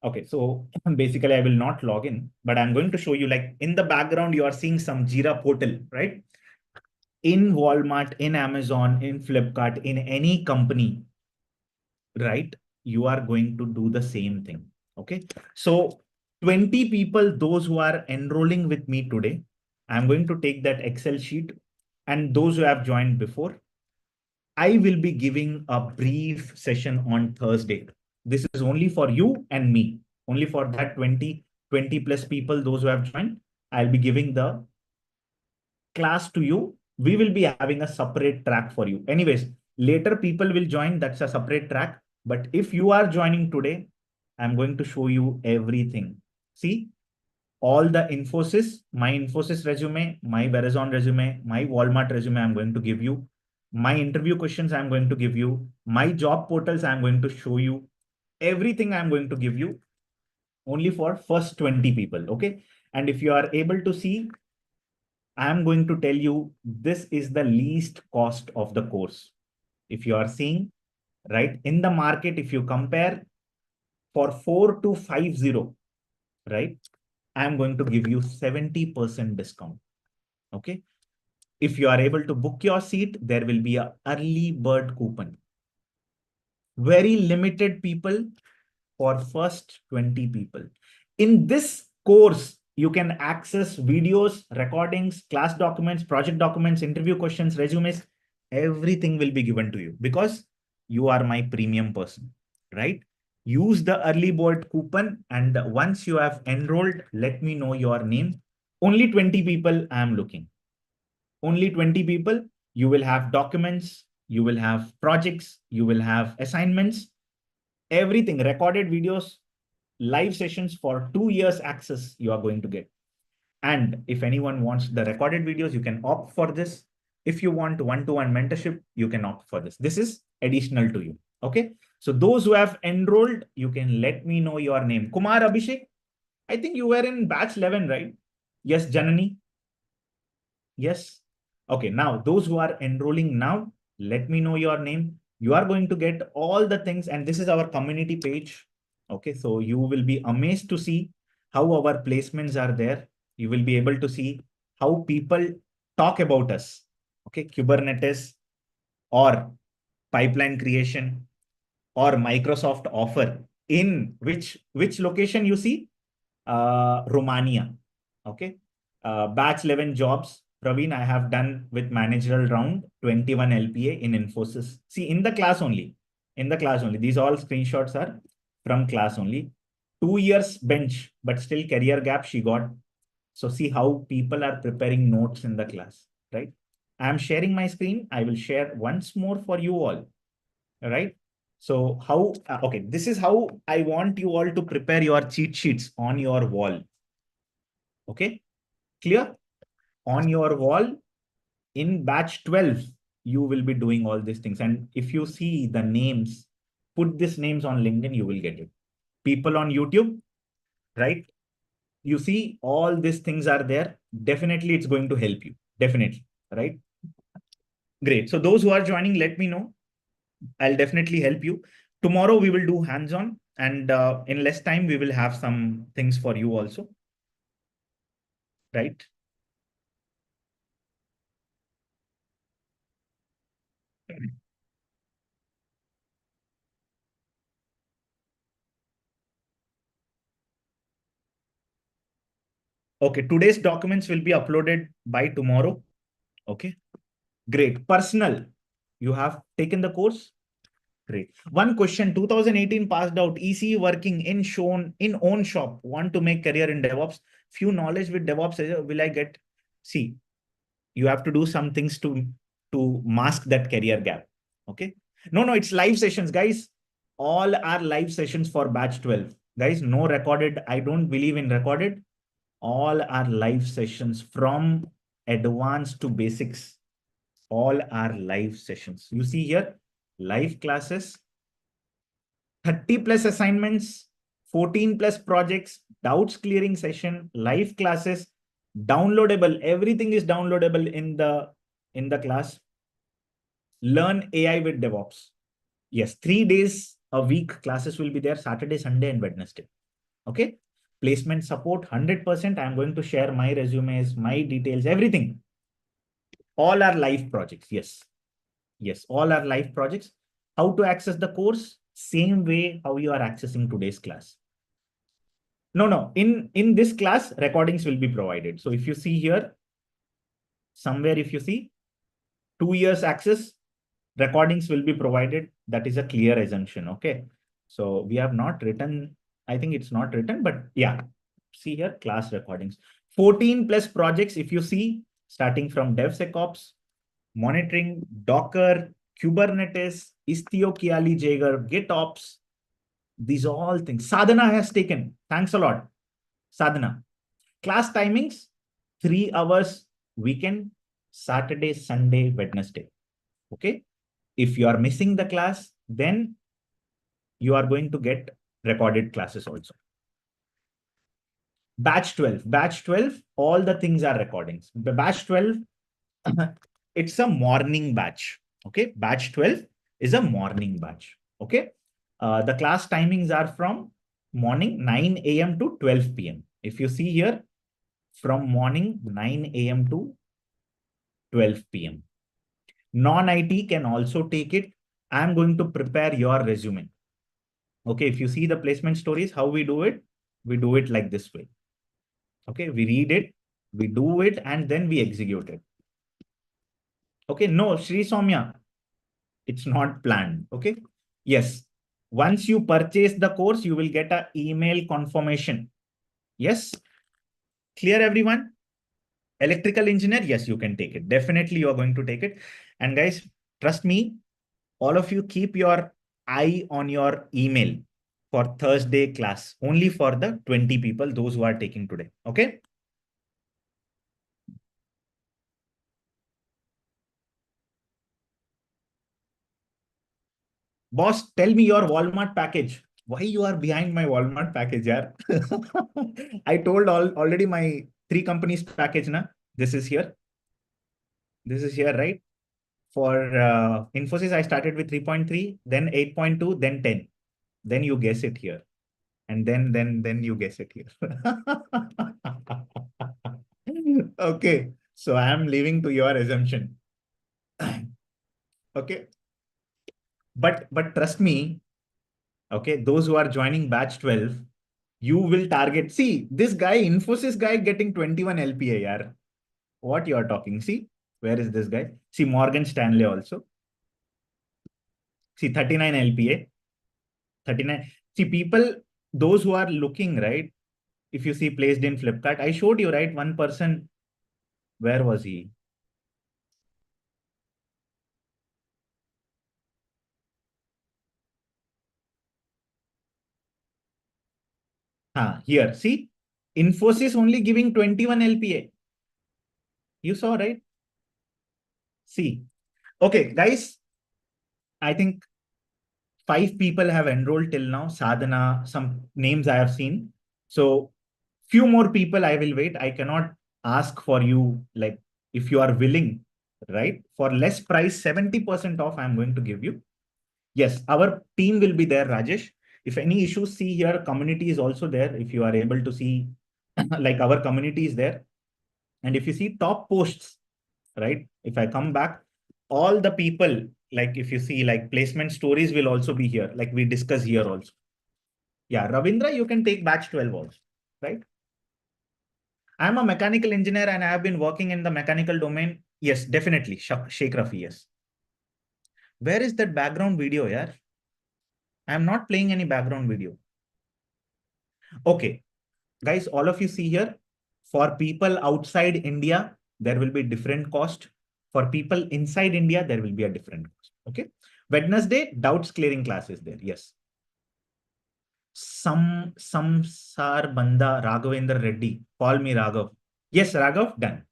okay, so basically I will not log in, but I'm going to show you, like, in the background, you are seeing some Jira portal, right? In Walmart, in Amazon, in Flipkart, in any company, right? You are going to do the same thing. Okay. So 20 people, those who are enrolling with me today, I'm going to take that Excel sheet, and those who have joined before, I will be giving a brief session on Thursday. This is only for you and me, only for that 20 plus people, those who have joined. I'll be giving the class to you. We will be having a separate track for you. Anyways, later people will join. That's a separate track. But if you are joining today, I'm going to show you everything. See, all the my Infosys resume, my Verizon resume, my Walmart resume, I'm going to give you. My interview questions, I'm going to give you. My job portals, I'm going to show you. Everything I'm going to give you only for first 20 people. Okay. And if you are able to see, I'm going to tell you, this is the least cost of the course. If you are seeing, right, in the market, if you compare for 4250, right, I'm going to give you 70% discount. Okay. If you are able to book your seat, there will be a early bird coupon. Very limited people for first 20 people. In this course, you can access videos, recordings, class documents, project documents, interview questions, resumes. Everything will be given to you because you are my premium person, right? use the early bird coupon. And once you have enrolled, let me know your name. Only 20 people I am looking. Only 20 people. You will have documents, you will have projects, you will have assignments, everything, recorded videos, live sessions for 2 years access you are going to get. And if anyone wants the recorded videos, you can opt for this. If you want one-to-one mentorship, you can opt for this. This is additional to you. Okay. So those who have enrolled, you can let me know your name. Kumar Abhishek, I think you were in batch 11, right? Yes, Janani. Yes. Okay. Now, those who are enrolling now, let me know your name. You are going to get all the things. And this is our community page. Okay. So you will be amazed to see how our placements are there. You will be able to see how people talk about us. Okay. Kubernetes or pipeline creation or Microsoft offer in which location you see? Romania. Okay. Batch 11 jobs. Praveen, I have done with managerial round 21 LPA in Infosys. See, in the class only. In the class only. These all screenshots are from class only. 2 years bench, but still career gap she got. So see how people are preparing notes in the class, right? I am sharing my screen. I will share once more for you all, right? So how, okay, this is how I want you all to prepare your cheat sheets on your wall. Okay, clear? On your wall in batch 12, you will be doing all these things. And if you see the names, put these names on LinkedIn, you will get it. People on YouTube, right? You see all these things are there. Definitely it's going to help you. Definitely, right? Great. So those who are joining, let me know. I'll definitely help you. Tomorrow we will do hands-on, and in less time, we will have some things for you also, right? Okay, today's documents will be uploaded by tomorrow. Okay, great. Personal, you have taken the course? Great. One question, 2018 passed out, EC working in shown in own shop, want to make career in DevOps. Few knowledge with DevOps, will I get? See, you have to do some things to mask that career gap. Okay. No, it's live sessions, guys. All are live sessions for batch 12. Guys, no recorded. I don't believe in recorded. All are live sessions from advanced to basics. All are live sessions. You see here, live classes, 30 plus assignments, 14 plus projects, doubts clearing session, live classes, downloadable. Everything is downloadable in the class. Learn AI with DevOps. Yes, 3 days a week classes will be there, Saturday, Sunday, and Wednesday. Okay. Placement support 100%. I'm going to share my resumes, my details, everything. All are live projects. Yes. Yes, all are live projects. How to access the course? Same way how you are accessing today's class. No. In this class, recordings will be provided. So if you see here, somewhere if you see 2 years access, recordings will be provided. That is a clear assumption. Okay. So we have not written, I think it's not written, but yeah, see here, class recordings. 14 plus projects, if you see, starting from DevSecOps, monitoring, Docker, Kubernetes, 𝐿𝐶𝐫𝐿𝐼 𝐁𝐢𝐫𝐿, GitOps, these all things. Sadhana has taken. Thanks a lot. Sadhana. Class timings, 3 hours weekend, Saturday, Sunday, Wednesday. Okay. If you are missing the class, then you are going to get recorded classes also. Batch 12. Batch 12, all the things are recordings. The batch 12, it's a morning batch. Okay. Batch 12 is a morning batch. Okay. The class timings are from morning 9 a.m. to 12 p.m. If you see here, from morning 9 a.m. to 12 p.m. Non-IT can also take it. I'm going to prepare your resume. Okay, if you see the placement stories, how we do it like this way. Okay, we read it, we do it, and then we execute it. Okay, no, Sri Soumya, it's not planned. Okay, yes. Once you purchase the course, you will get an email confirmation. Yes. Clear, everyone? Electrical engineer, yes, you can take it. Definitely, you are going to take it. And guys, trust me, all of you keep your eye on your email for Thursday class, only for the 20 people, those who are taking today. Okay. Boss, tell me your Walmart package. Why you are behind my Walmart package, yaar? I told already my 3 companies package, na? This is here. This is here, right? For Infosys, I started with 3.3, then 8.2, then 10. Then you guess it here. And then you guess it here. Okay. So I am leaving to your assumption. Okay. But trust me, okay, those who are joining batch 12, you will target. See, this guy, Infosys guy getting 21 LPA, yaar. What you are talking? See, where is this guy? See, Morgan Stanley also. See, 39 LPA. 39. See, people, those who are looking, right? If you see placed in Flipkart, I showed you, right? One person, where was he? Here, see, Infosys only giving 21 LPA. You saw, right? See, okay, guys, I think 5 people have enrolled till now. Sadhana, some names I have seen. So few more people I will wait. I cannot ask for you, like, if you are willing, right? For less price, 70% off, I'm going to give you. Yes, our team will be there, Rajesh. If any issues, see here, community is also there. If you are able to see, like our community is there. And if you see top posts, right? If I come back, all the people, like if you see like placement stories will also be here, like we discuss here also. Yeah, Ravindra, you can take batch 12 also, right? I'm a mechanical engineer and I have been working in the mechanical domain. Yes, definitely. Sheikh Rafi, yes. Where is that background video, yeah? I'm not playing any background video. Okay, guys, all of you see here, for people outside India, there will be different cost. For people inside India, there will be a different cost. Okay. Wednesday, doubts clearing class is there. Yes. Samsar Banda Raghavendra Reddy. Call me Raghav. Yes, Raghav, done.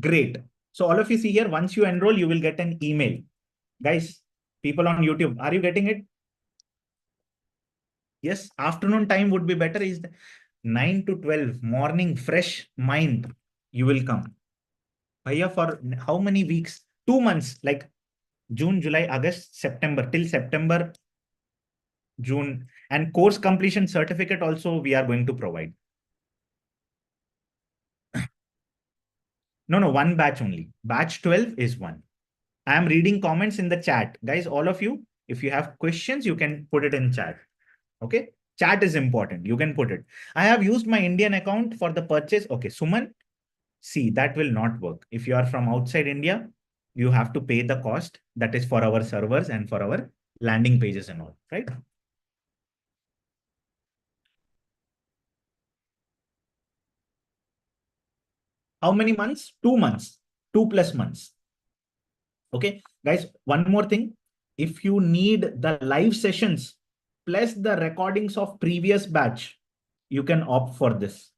Great. So all of you see here, once you enroll, you will get an email. Guys, people on YouTube, are you getting it? Yes, afternoon time would be better. Is 9 to 12, morning, fresh mind, you will come. Bhaiya, for how many weeks? 2 months, like June, July, August, September, till September, June. And course completion certificate also we are going to provide. No, one batch only. Batch 12 is one. I am reading comments in the chat. Guys, all of you, if you have questions, you can put it in chat. Okay. Chat is important. You can put it. I have used my Indian account for the purchase. Okay. Suman, see, that will not work. If you are from outside India, you have to pay the cost that is for our servers and for our landing pages and all, right? How many months? 2 months, 2+ months. Okay, guys, one more thing. If you need the live sessions plus the recordings of previous batch, you can opt for this.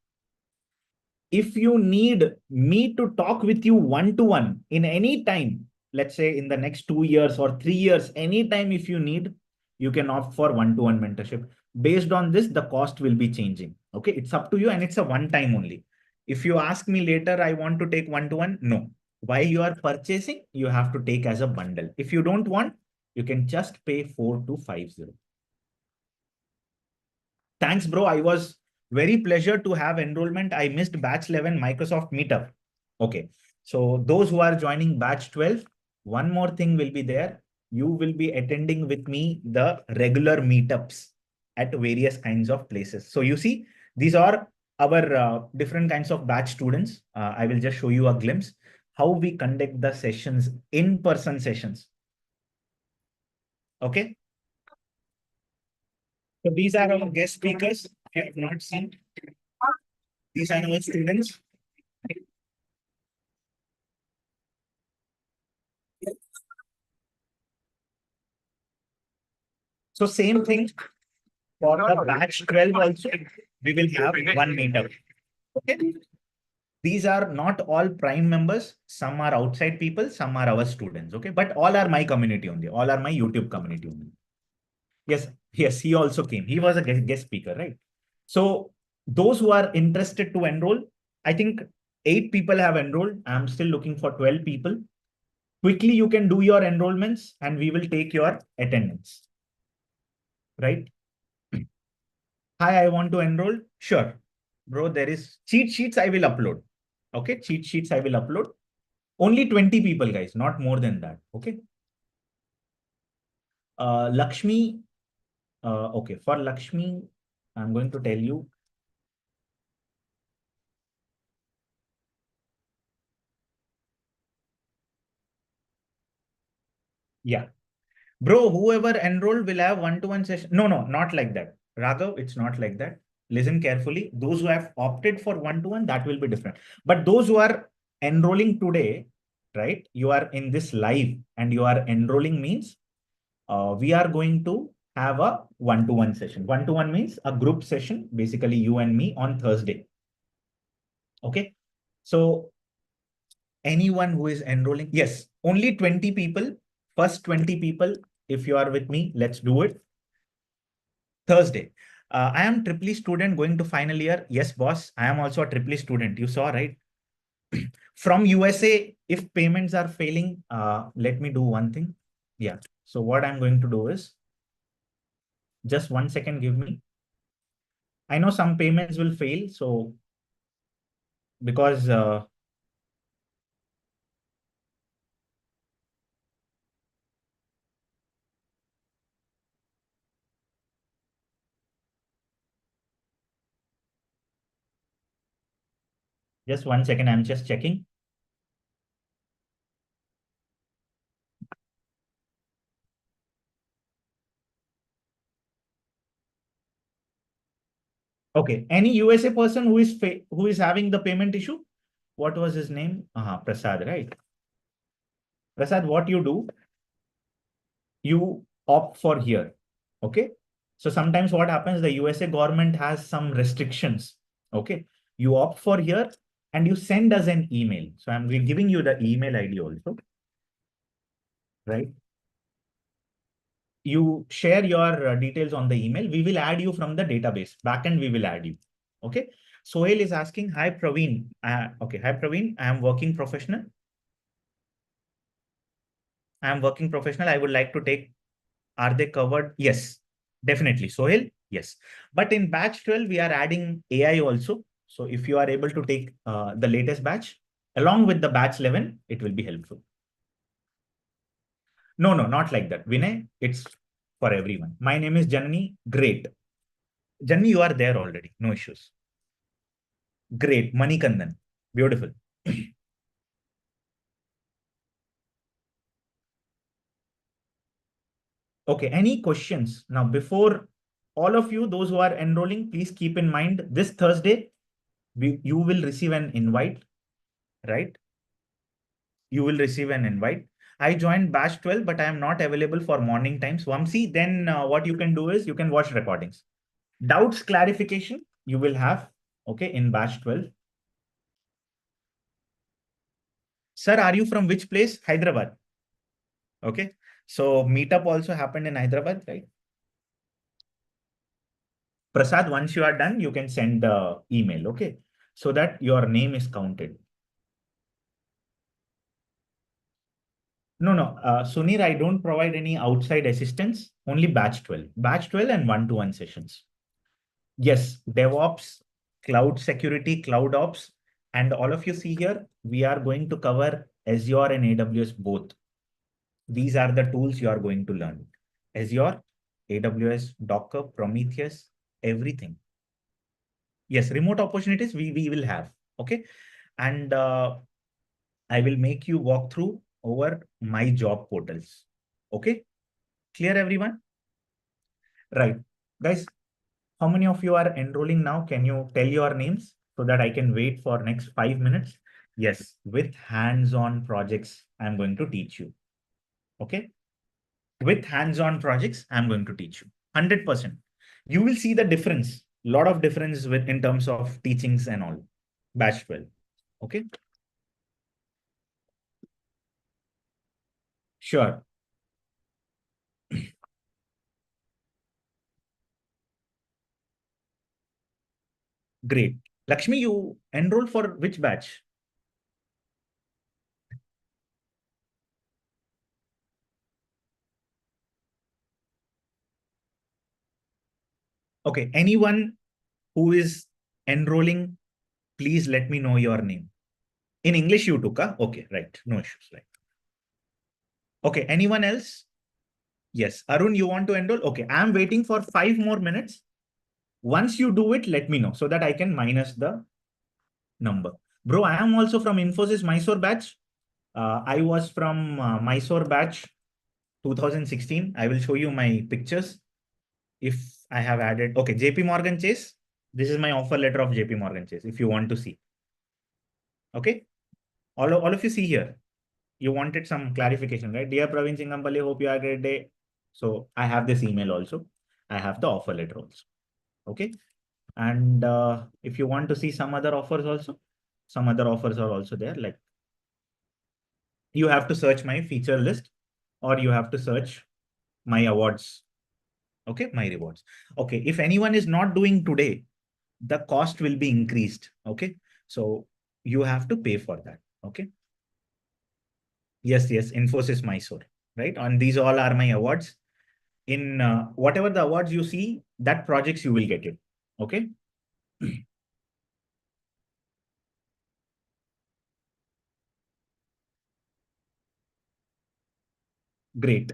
If you need me to talk with you one-to-one in any time, let's say in the next 2 years or 3 years, anytime if you need, you can opt for one-to-one mentorship. Based on this, the cost will be changing. Okay, it's up to you and it's a one-time only. If you ask me later, I want to take one-to-one, no. While you are purchasing, you have to take as a bundle. If you don't want, you can just pay 4250. Thanks, bro. I was very pleasure to have enrollment. I missed batch 11 Microsoft Meetup. Okay. So those who are joining batch 12, one more thing will be there. You will be attending with me the regular meetups at various kinds of places. So you see, these are our different kinds of batch students. I will just show you a glimpse how we conduct the sessions, in-person sessions. Okay. So these are our guest speakers. If you have not seen, these are our students. So same thing for the batch 12 also, we will have one meetup. Okay. These are not all Prime members. Some are outside people, some are our students. Okay. But all are my community only. All are my YouTube community only. Yes. Yes. He also came. He was a guest speaker, right? So those who are interested to enroll, I think 8 people have enrolled. I'm still looking for 12 people. Quickly, you can do your enrollments and we will take your attendance. Right? Hi, I want to enroll. Sure. Bro, there is cheat sheets I will upload. Okay, cheat sheets I will upload. Only 20 people, guys, not more than that. Okay. Lakshmi, okay, for Lakshmi, I'm going to tell you. Yeah. Bro, whoever enrolled will have one-to-one session. No, no, not like that. Raghav, it's not like that. Listen carefully. Those who have opted for one-to-one, that will be different. But those who are enrolling today, right? You are in this live and you are enrolling means we are going to have a one-to-one session. One-to-one means a group session, basically you and me on Thursday. Okay. So anyone who is enrolling, yes, only 20 people, first 20 people, if you are with me, let's do it. Thursday. I am triple student going to final year. Yes, boss. I am also a triple student. You saw, right? From USA, if payments are failing, let me do one thing. Yeah. So what I'm going to do is just 1 second, give me. I know some payments will fail. So because just 1 second, I'm just checking. Okay. Any USA person who is having the payment issue? What was his name? Prasad, right? Prasad, what you do, you opt for here. Okay. So sometimes what happens, the USA government has some restrictions. Okay. You opt for here and you send us an email. So I'm giving you the email ID also, right? You share your details on the email. We will add you from the database. Backend, we will add you. Okay. Sohail is asking, hi, Praveen. Okay. Hi, Praveen. I am working professional. I am working professional. I would like to take, are they covered? Yes, definitely. Sohail, yes. But in batch 12, we are adding AI also. So if you are able to take the latest batch along with the batch 11, it will be helpful. No, no, not like that. Vinay, it's for everyone. My name is Janani. Great. Janani, you are there already. No issues. Great. Manikandan. Beautiful. Okay. Any questions? Now, before all of you, those who are enrolling, please keep in mind this Thursday, you will receive an invite, right? You will receive an invite. I joined batch 12, but I am not available for morning times. Vamsi, then what you can do is you can watch recordings. Doubts clarification you will have, okay, in batch 12. Sir, are you from which place? Hyderabad. Okay. So meetup also happened in Hyderabad, right? Prasad, once you are done, you can send the email, okay? So that your name is counted. No, no. Sunir, I don't provide any outside assistance, only batch 12. Batch 12 and one-to-one sessions. Yes, DevOps, cloud security, cloud ops, and all of you see here, we are going to cover Azure and AWS both. These are the tools you are going to learn. Azure, AWS, Docker, Prometheus, everything. Yes, remote opportunities we will have. Okay. And I will make you walk through over my job portals. Okay. Clear, everyone? Right. Guys, how many of you are enrolling now? Can you tell your names so that I can wait for next 5 minutes? Yes, with hands-on projects, I'm going to teach you. Okay. With hands-on projects, I'm going to teach you 100%. You will see the difference, lot of difference with in terms of teachings and all. Batch 12. Okay. Sure. Great. Lakshmi, you enroll for which batch? Okay. Anyone who is enrolling, please let me know your name. In English, you took, huh? Okay, right. No issues. Right. Okay. Anyone else? Yes. Arun, you want to enroll? Okay. I'm waiting for 5 more minutes. Once you do it, let me know so that I can minus the number. Bro, I am also from Infosys Mysore batch. I was from Mysore batch 2016. I will show you my pictures if I have added. Okay, JP Morgan Chase. This is my offer letter of JP Morgan Chase if you want to see. Okay. All of you see here. You wanted some clarification, right? Dear Praveen Singamcollab, hope you had a great day. So I have this email also. I have the offer letter also. Okay. And if you want to see some other offers also, some other offers are also there. Like you have to search my feature list or you have to search my awards. Okay, my rewards. Okay, if anyone is not doing today, the cost will be increased. Okay, so you have to pay for that. Okay. Yes, yes, Infosys Mysore, right? And these all are my awards. In whatever the awards you see, that projects you will get it. Okay. Great.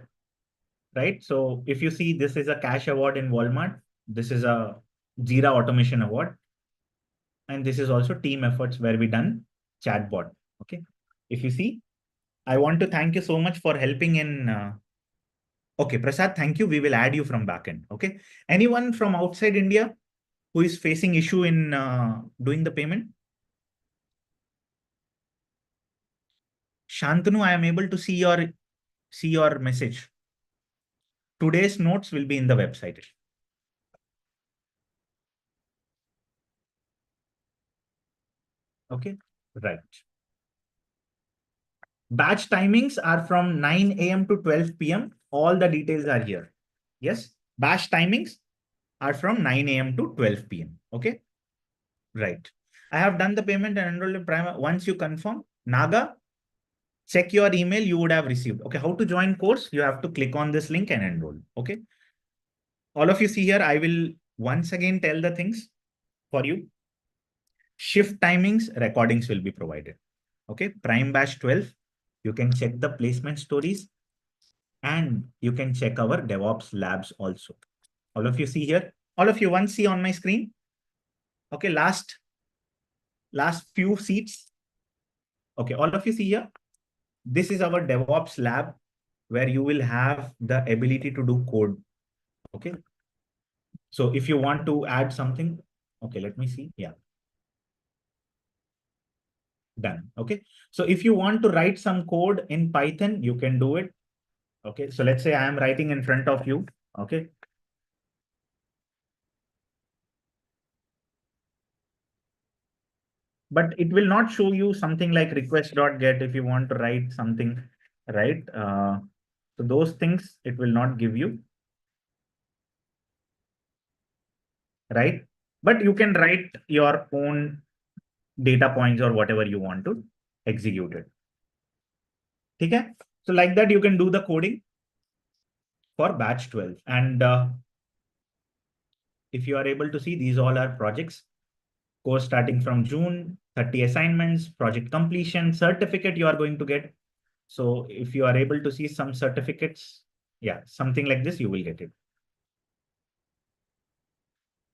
Right? So if you see, this is a cash award in Walmart. This is a Jira automation award. And this is also team efforts where we done chatbot. Okay. If you see, I want to thank you so much for helping in. Okay, Prasad, thank you. We will add you from backend. Okay. Anyone from outside India who is facing issue in doing the payment? Shantanu, I am able to see your message. Today's notes will be in the website. Okay. Right. Batch timings are from 9 a.m. to 12 p.m. All the details are here. Yes. Batch timings are from 9 a.m. to 12 p.m. Okay. Right. I have done the payment and enrolled in Prime. Once you confirm, Naga, check your email you would have received. Okay. How to join course? You have to click on this link and enroll. Okay. All of you see here, I will once again tell the things for you. Shift timings, recordings will be provided. Okay. Prime batch 12. You can check the placement stories and you can check our DevOps labs also. All of you see here. All of you once see on my screen. Okay. Last few seats. Okay. All of you see here. This is our DevOps lab where you will have the ability to do code. Okay. So if you want to add something, okay, let me see. Yeah. Done. Okay. So if you want to write some code in Python, you can do it. Okay. So let's say I am writing in front of you. Okay. But it will not show you something like request.get if you want to write something, right? So those things it will not give you, right? But you can write your own data points or whatever you want to execute it. Okay? So like that, you can do the coding for batch 12. And if you are able to see, these all are projects. Course starting from June, 30 assignments, project completion, certificate you are going to get. So if you are able to see some certificates, yeah, something like this, you will get it.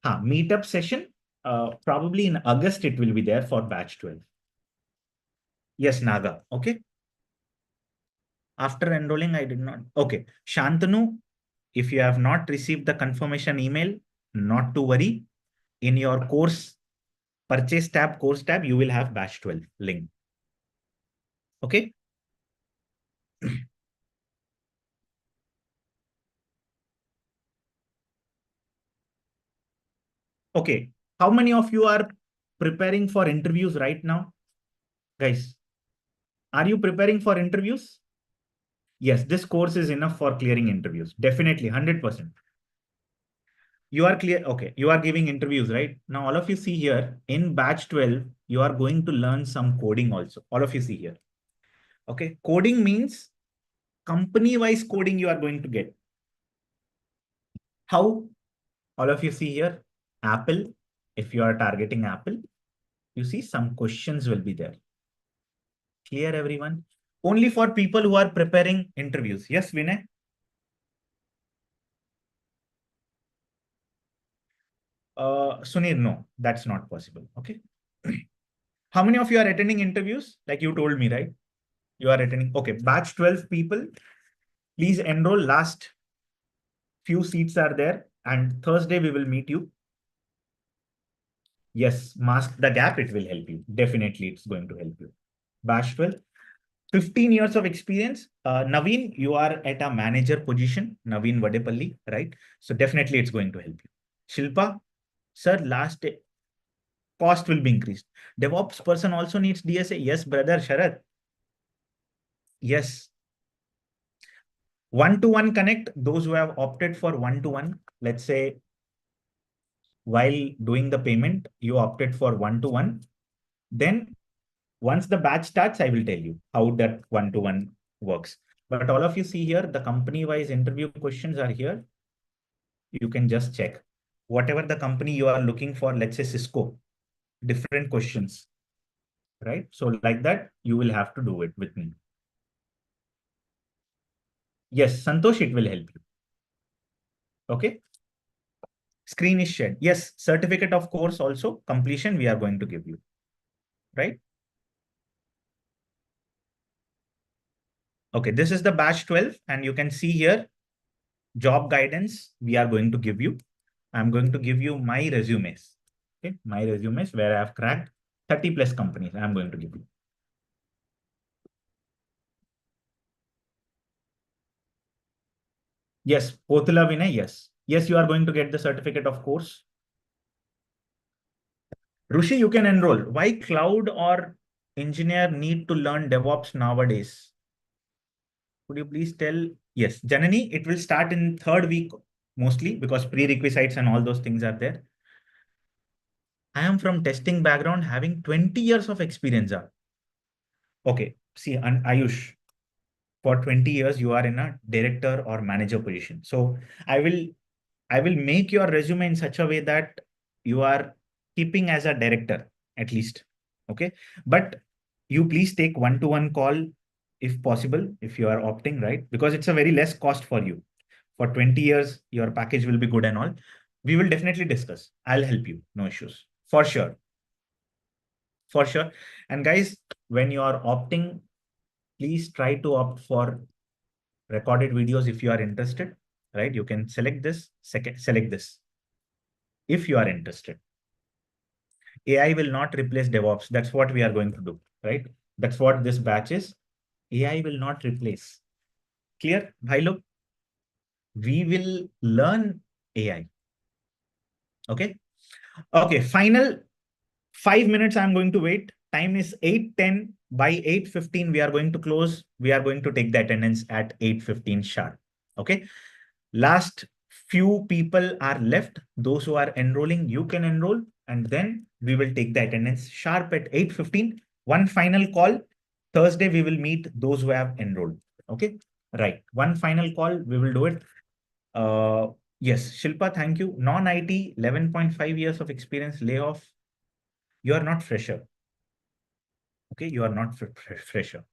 Meetup session, probably in August, it will be there for batch 12. Yes, Naga. Okay. After enrolling, I did not. Okay. Shantanu, If you have not received the confirmation email, not to worry. In your course purchase tab, course tab, you will have batch 12 link. Okay. Okay. How many of you are preparing for interviews right now? Guys, are you preparing for interviews? Yes, this course is enough for clearing interviews. Definitely, 100%. You are clear. Okay. You are giving interviews, right? Now, all of you see here in batch 12, you are going to learn some coding also. All of you see here. Okay. Coding means company-wise coding you are going to get. How? All of you see here, Apple. If you are targeting Apple, you see some questions will be there. Clear, everyone? Only for people who are preparing interviews. Yes, Vinay? Sunir, no, that's not possible. Okay. How many of you are attending interviews? Like you told me, right? You are attending. Okay. Batch 12 people, please enroll. Last few seats are there. And Thursday, we will meet you. Yes, mask the gap. It will help you. Definitely, it's going to help you. Batch 12. 15 years of experience. Naveen, you are at a manager position, Naveen Vadepalli, right? So definitely it's going to help you. Shilpa, sir, last cost will be increased. DevOps person also needs DSA. Yes, brother Sharad. Yes. One-to-one connect, those who have opted for one-to-one, let's say while doing the payment, you opted for one-to-one. Then once the batch starts, I will tell you how that one-to-one works. But all of you see here, the company-wise interview questions are here. You can just check. Whatever the company you are looking for, let's say Cisco, different questions, right? So like that, you will have to do it with me. Yes, Santosh, it will help you. Okay. Screen is shared. Yes, certificate of course also completion we are going to give you, right? Okay, this is the batch 12 and you can see here job guidance we are going to give you. I'm going to give you my resumes. Okay, my resumes where I have cracked 30 plus companies. I'm going to give you. Yes, Potula Vinay, yes. Yes, you are going to get the certificate of course. Rushi, you can enroll. Why cloud or engineer need to learn DevOps nowadays? Could you please tell? Yes, Janani, it will start in third week mostly because prerequisites and all those things are there. I am from testing background having 20 years of experience. Okay, see, and Ayush, for 20 years, you are in a director or manager position. So I will I will make your resume in such a way that you are keeping as a director at least. Okay. But you please take one-to-one call if possible, if you are opting, right? Because it's a very less cost for you. For 20 years, your package will be good and all. We will definitely discuss. I'll help you. No issues. For sure. For sure. And guys, when you are opting, please try to opt for recorded videos if you are interested, right? You can select this, select this if you are interested. AI will not replace DevOps. That's what we are going to do, right? That's what this batch is. AI will not replace. Clear? Bhai log, we will learn AI. Okay. Okay. Final 5 minutes. I'm going to wait. Time is 8:10. By 8:15, we are going to close. We are going to take the attendance at 8:15 sharp. Okay. Last few people are left. Those who are enrolling, you can enroll. And then we will take the attendance sharp at 8:15. One final call. Thursday, we will meet those who have enrolled. Okay. Right. One final call. We will do it. Uh, yes. Shilpa, thank you. Non-IT, 11.5 years of experience, layoff. You are not fresher. Okay. You are not fresher.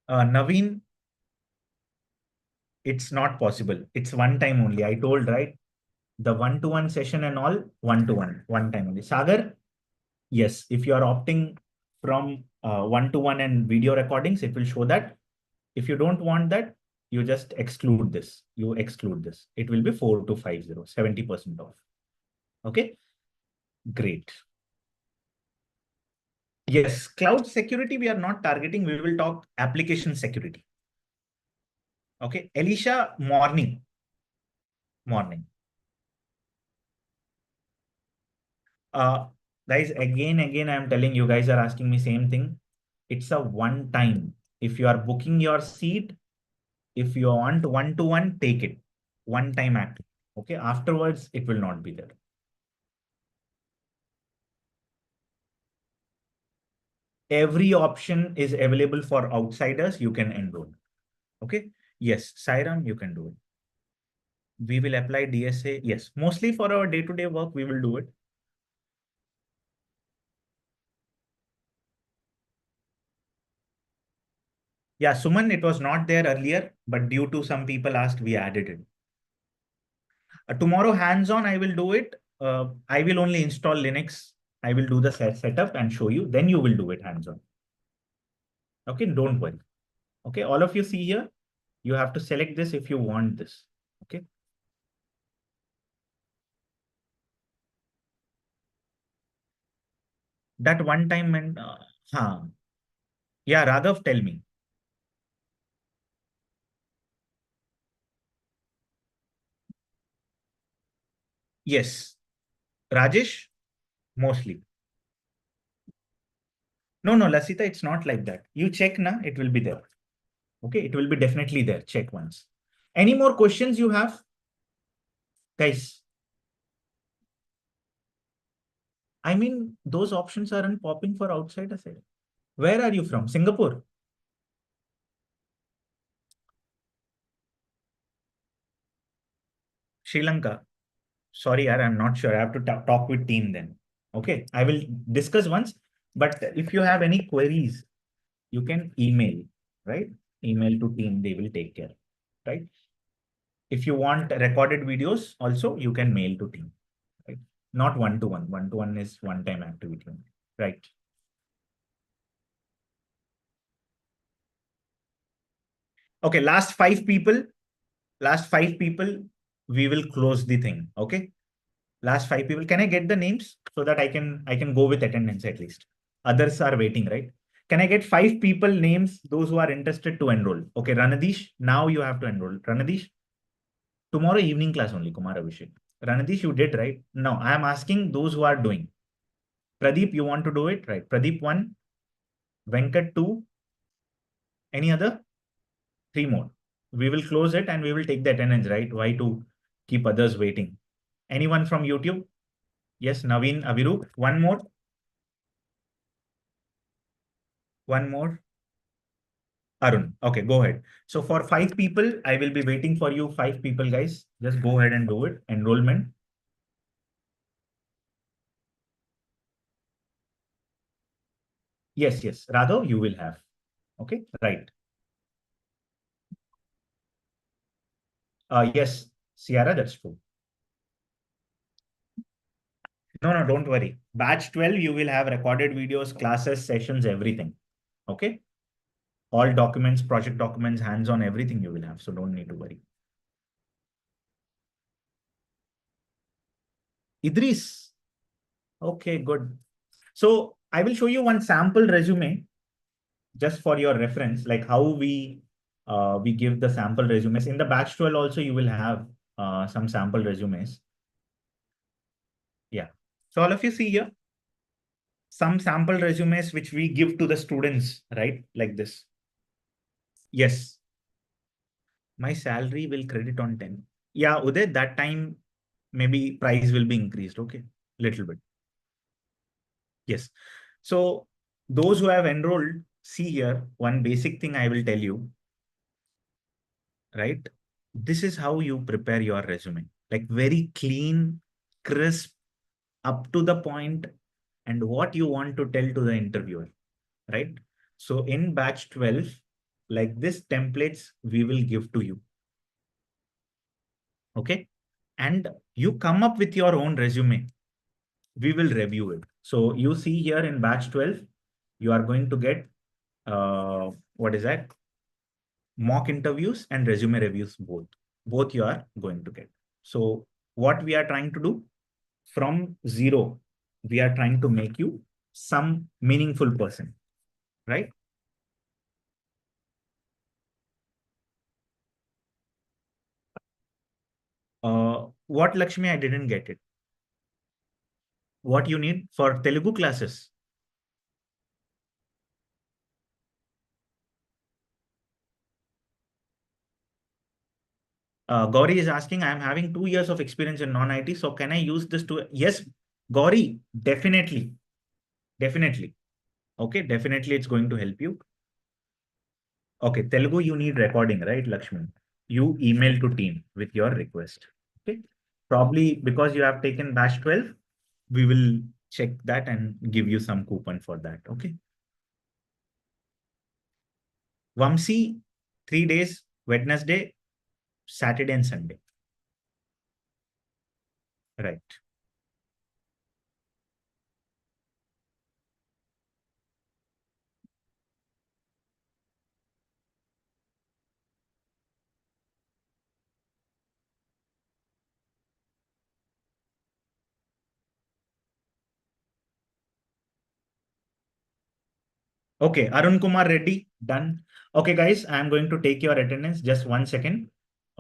Naveen, it's not possible. It's one time only. I told, right? The one-to-one session and all, one-to-one, one time only. Sagar, yes, if you are opting from one-to-one and video recordings, it will show that. If you don't want that, you just exclude this. You exclude this. It will be 4250, 70% off. Okay, great. Yes, cloud security, we are not targeting. We will talk application security. Okay, Alicia, morning. Morning. Guys, again, I'm telling you, guys are asking me same thing. It's a one time. If you are booking your seat, if you want one-to-one, take it. One time act. Okay, afterwards, it will not be there. Every option is available for outsiders. You can enroll. Okay. Yes, Sairam, you can do it. We will apply DSA. Yes, mostly for our day-to-day work, we will do it. Yeah, Suman, it was not there earlier, but due to some people asked, we added it. Tomorrow, hands-on, I will do it. I will only install Linux. I will do the setup and show you. Then you will do it hands-on. Okay, don't worry. Okay, all of you see here. You have to select this if you want this. Okay. That one time and yeah, Raghav, tell me. Yes. Rajesh, mostly. No, no, Lasita, it's not like that. You check na, it will be there. Okay, it will be definitely there. Check once. Any more questions you have? Guys, I mean, those options aren't popping for outside aside. Where are you from? Singapore? Sri Lanka? Sorry, yaar, I'm not sure. I have to talk with team then. Okay, I will discuss once. But if you have any queries, you can email, right? Email to team, they will take care, right? If you want recorded videos, also you can mail to team, right? Not one-to-one. One-to-one is one-time activity, right? Okay, last five people, we will close the thing. Okay, last five people. Can I get the names so that I can go with attendance at least? Others are waiting, right? Can I get five people names, those who are interested to enroll? Okay, Ranadish, now you have to enroll. Ranadish, tomorrow evening class only, Kumar Abhishek. Ranadish, you did, right? Now, I am asking those who are doing. Pradeep, you want to do it, right? Pradeep 1, Venkat 2, any other? 3 more. We will close it and we will take the attendance, right? Why to keep others waiting? Anyone from YouTube? Yes, Naveen, Aviru. One more. One more. Arun. Okay, go ahead. So for five people, I will be waiting for you. Five people, guys. Just go ahead and do it. Enrollment. Yes, yes. Radho, you will have. Okay, right. Yes, Sierra, that's true. No, no, don't worry. Batch 12, you will have recorded videos, classes, sessions, everything. Okay. All documents, project documents, hands-on, everything you will have. So don't need to worry. Idris. Okay, good. So I will show you one sample resume just for your reference, like how we give the sample resumes. In the batch 12 also, you will have some sample resumes. Yeah. So all of you see here, some sample resumes which we give to the students, right? Like this. Yes. My salary will credit on 10. Yeah, Uday, that time maybe price will be increased. Okay. Little bit. Yes. So those who have enrolled, see here, one basic thing I will tell you, right? This is how you prepare your resume. Like very clean, crisp, up to the point, and what you want to tell to the interviewer, right? So in batch 12, like this templates we will give to you. Okay. and you come up with your own resume. We will review it. So you see here in batch 12, you are going to get, what is that? Mock interviews and resume reviews both. Both you are going to get. So what we are trying to do from zero, we are trying to make you some meaningful person, right? What Lakshmi, I didn't get it. What you need for Telugu classes? Gauri is asking, I am having 2 years of experience in non-IT. So can I use this to? Yes, Gauri, definitely. Definitely. Okay, definitely it's going to help you. Okay, Telugu, you need recording, right, Lakshmi? You email to team with your request. Okay. Probably because you have taken batch 12, we will check that and give you some coupon for that. Okay. Vamsi, 3 days, Wednesday, Saturday and Sunday. Right. Okay, Arun Kumar Reddy, done. Okay, guys, I'm going to take your attendance. Just 1 second.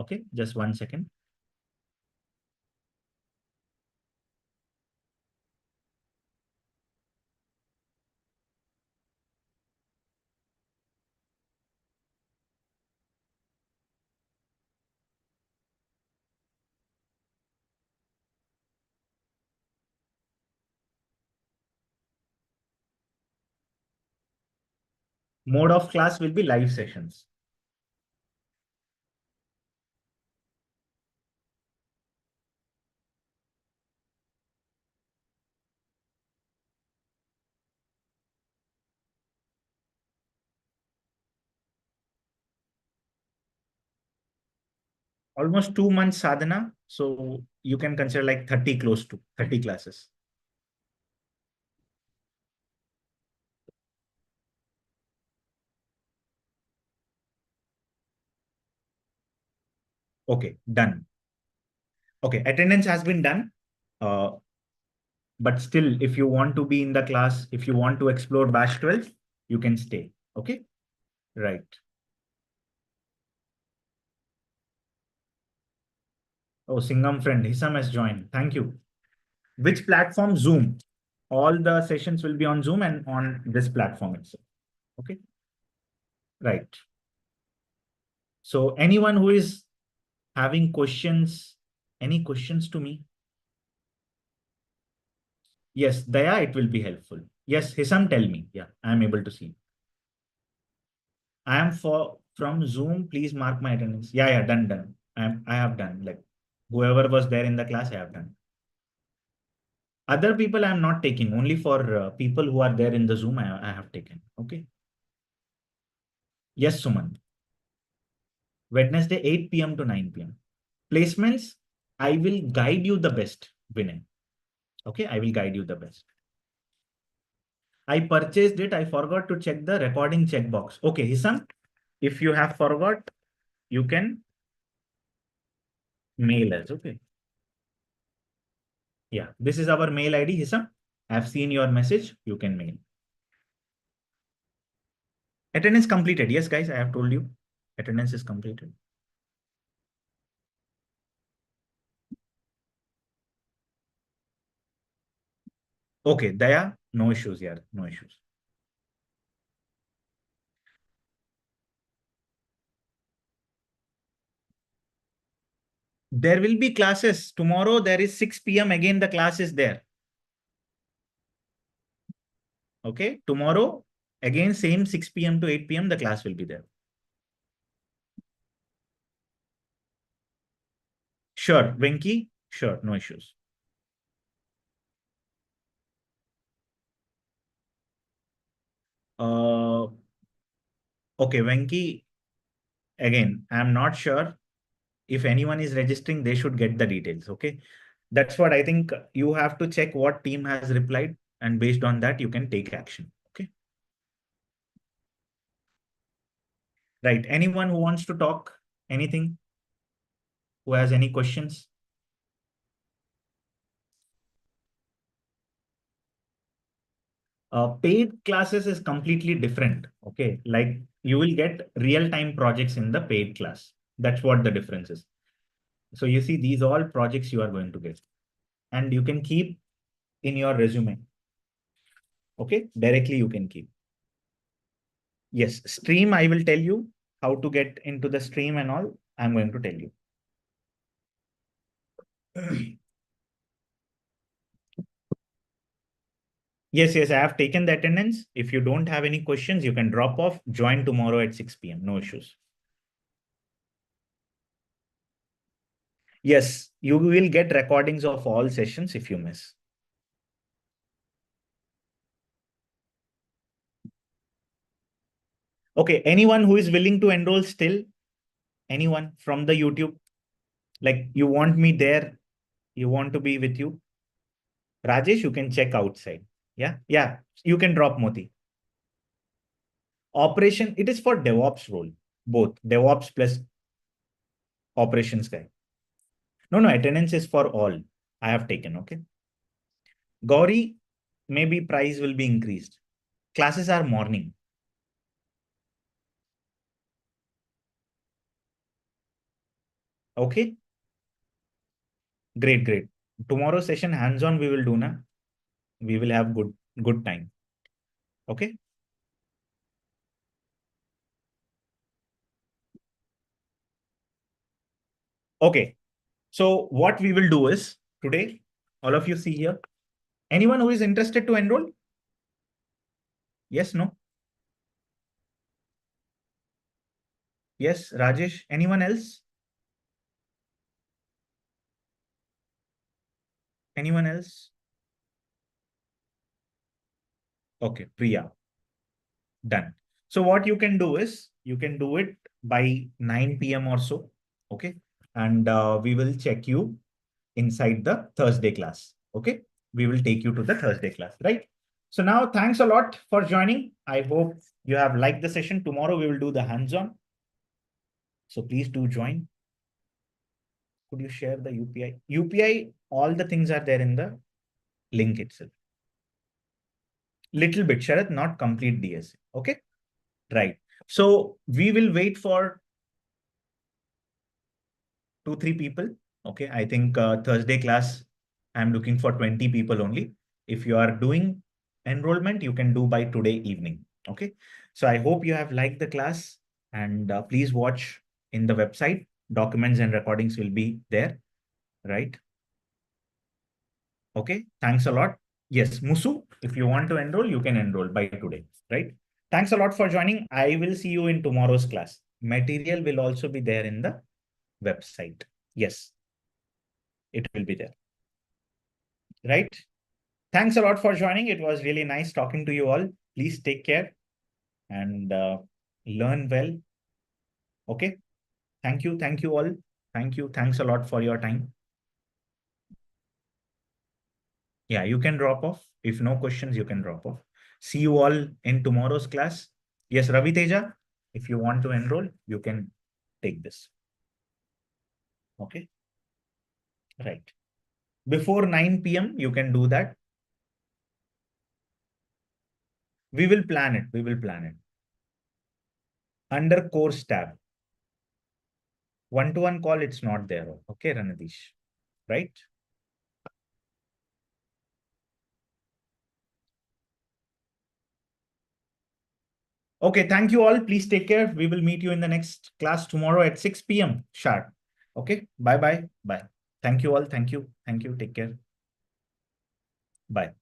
Okay, just 1 second. Mode of class will be live sessions. Almost 2 months sadhana. So you can consider like 30, close to 30 classes. Okay, done. Okay, attendance has been done. Uh, but still, if you want to be in the class, if you want to explore batch 12, you can stay. Okay, right. Oh, Singham friend, Hisam has joined. Thank you. Which platform? Zoom. All the sessions will be on Zoom and on this platform itself. Okay, right. So anyone who is having questions, any questions to me? Yes, Daya, it will be helpful. Yes, Hisam, tell me. Yeah, I am able to see. I am from Zoom. Please mark my attendance. Yeah, yeah, done, done. I have done. Like whoever was there in the class, I have done. Other people I am not taking. Only for people who are there in the Zoom, I have taken. Okay. Yes, Suman. Wednesday, 8 p.m. to 9 p.m. Placements, I will guide you the best, Vinay. Okay, I will guide you the best. I purchased it. I forgot to check the recording checkbox. Okay, Hisam, if you have forgot, you can mail us. Okay. Yeah, this is our mail ID, Hisam. I've seen your message. You can mail. Attendance completed. Yes, guys, I have told you. Attendance is completed. Okay, Daya, no issues here. No issues. There will be classes. Tomorrow there is 6 p.m. Again, the class is there. Okay, tomorrow, again, same 6 p.m. to 8 p.m. the class will be there. Sure, Venki. Sure, no issues. Okay, Venki, again, I'm not sure. if anyone is registering, they should get the details. Okay. That's what I think. You have to check what team has replied, and based on that, you can take action. Okay. Right. Anyone who wants to talk anything, who has any questions? Paid classes is completely different. Okay. Like you will get real-time projects in the paid class. That's what the difference is. So you see, these all projects you are going to get, and you can keep in your resume. Okay. Directly you can keep. Yes. Stream, I will tell you how to get into the stream and all. I'm going to tell you. Yes, yes, I have taken the attendance. If you don't have any questions, you can drop off, join tomorrow at 6 p.m. No issues. Yes, you will get recordings of all sessions if you miss. Okay, anyone who is willing to enroll still? Anyone from the YouTube? Like you want me there? You want to be with you? Rajesh, you can check outside. Yeah, yeah, you can drop Moti. Operation, it is for DevOps role, both DevOps plus operations guy. No, no, attendance is for all. I have taken, okay. Gauri, maybe price will be increased. Classes are morning. Okay. Great, great. Tomorrow session hands-on we will do na. We will have good time. Okay. Okay. So what we will do is today, all of you see here. Anyone who is interested to enroll? Yes, no? Yes, Rajesh. Anyone else? Anyone else? Okay, Priya. Done. So what you can do is you can do it by 9 p.m. or so. Okay. And we will check you inside the Thursday class. Okay. We will take you to the Thursday class, right? So now thanks a lot for joining. I hope you have liked the session. Tomorrow we will do the hands-on. So please do join. Could you share the UPI? UPI, all the things are there in the link itself. Little bit, Sharath, not complete DSA. Okay. Right. So we will wait for 2, 3 people. Okay. I think Thursday class, I'm looking for 20 people only. If you are doing enrollment, you can do by today evening. Okay. So I hope you have liked the class, and please watch in the website. Documents and recordings will be there. Right. Okay. Thanks a lot. Yes, Musu, if you want to enroll, you can enroll by today. Right. Thanks a lot for joining. I will see you in tomorrow's class. Material will also be there in the website. Yes, it will be there. Right. Thanks a lot for joining. It was really nice talking to you all. Please take care and learn well. Okay. Thank you. Thank you all. Thank you. Thanks a lot for your time. Yeah, you can drop off. If no questions, you can drop off. See you all in tomorrow's class. Yes, Ravi Teja, if you want to enroll, you can take this. Okay. Right. Before 9 p.m., you can do that. We will plan it. We will plan it. Under course tab. One-to-one call, it's not there. Okay, Ranadish. Right? Okay, thank you all. Please take care. We will meet you in the next class tomorrow at 6 p.m. sharp. Okay, bye-bye. Bye. Thank you all. Thank you. Thank you. Take care. Bye.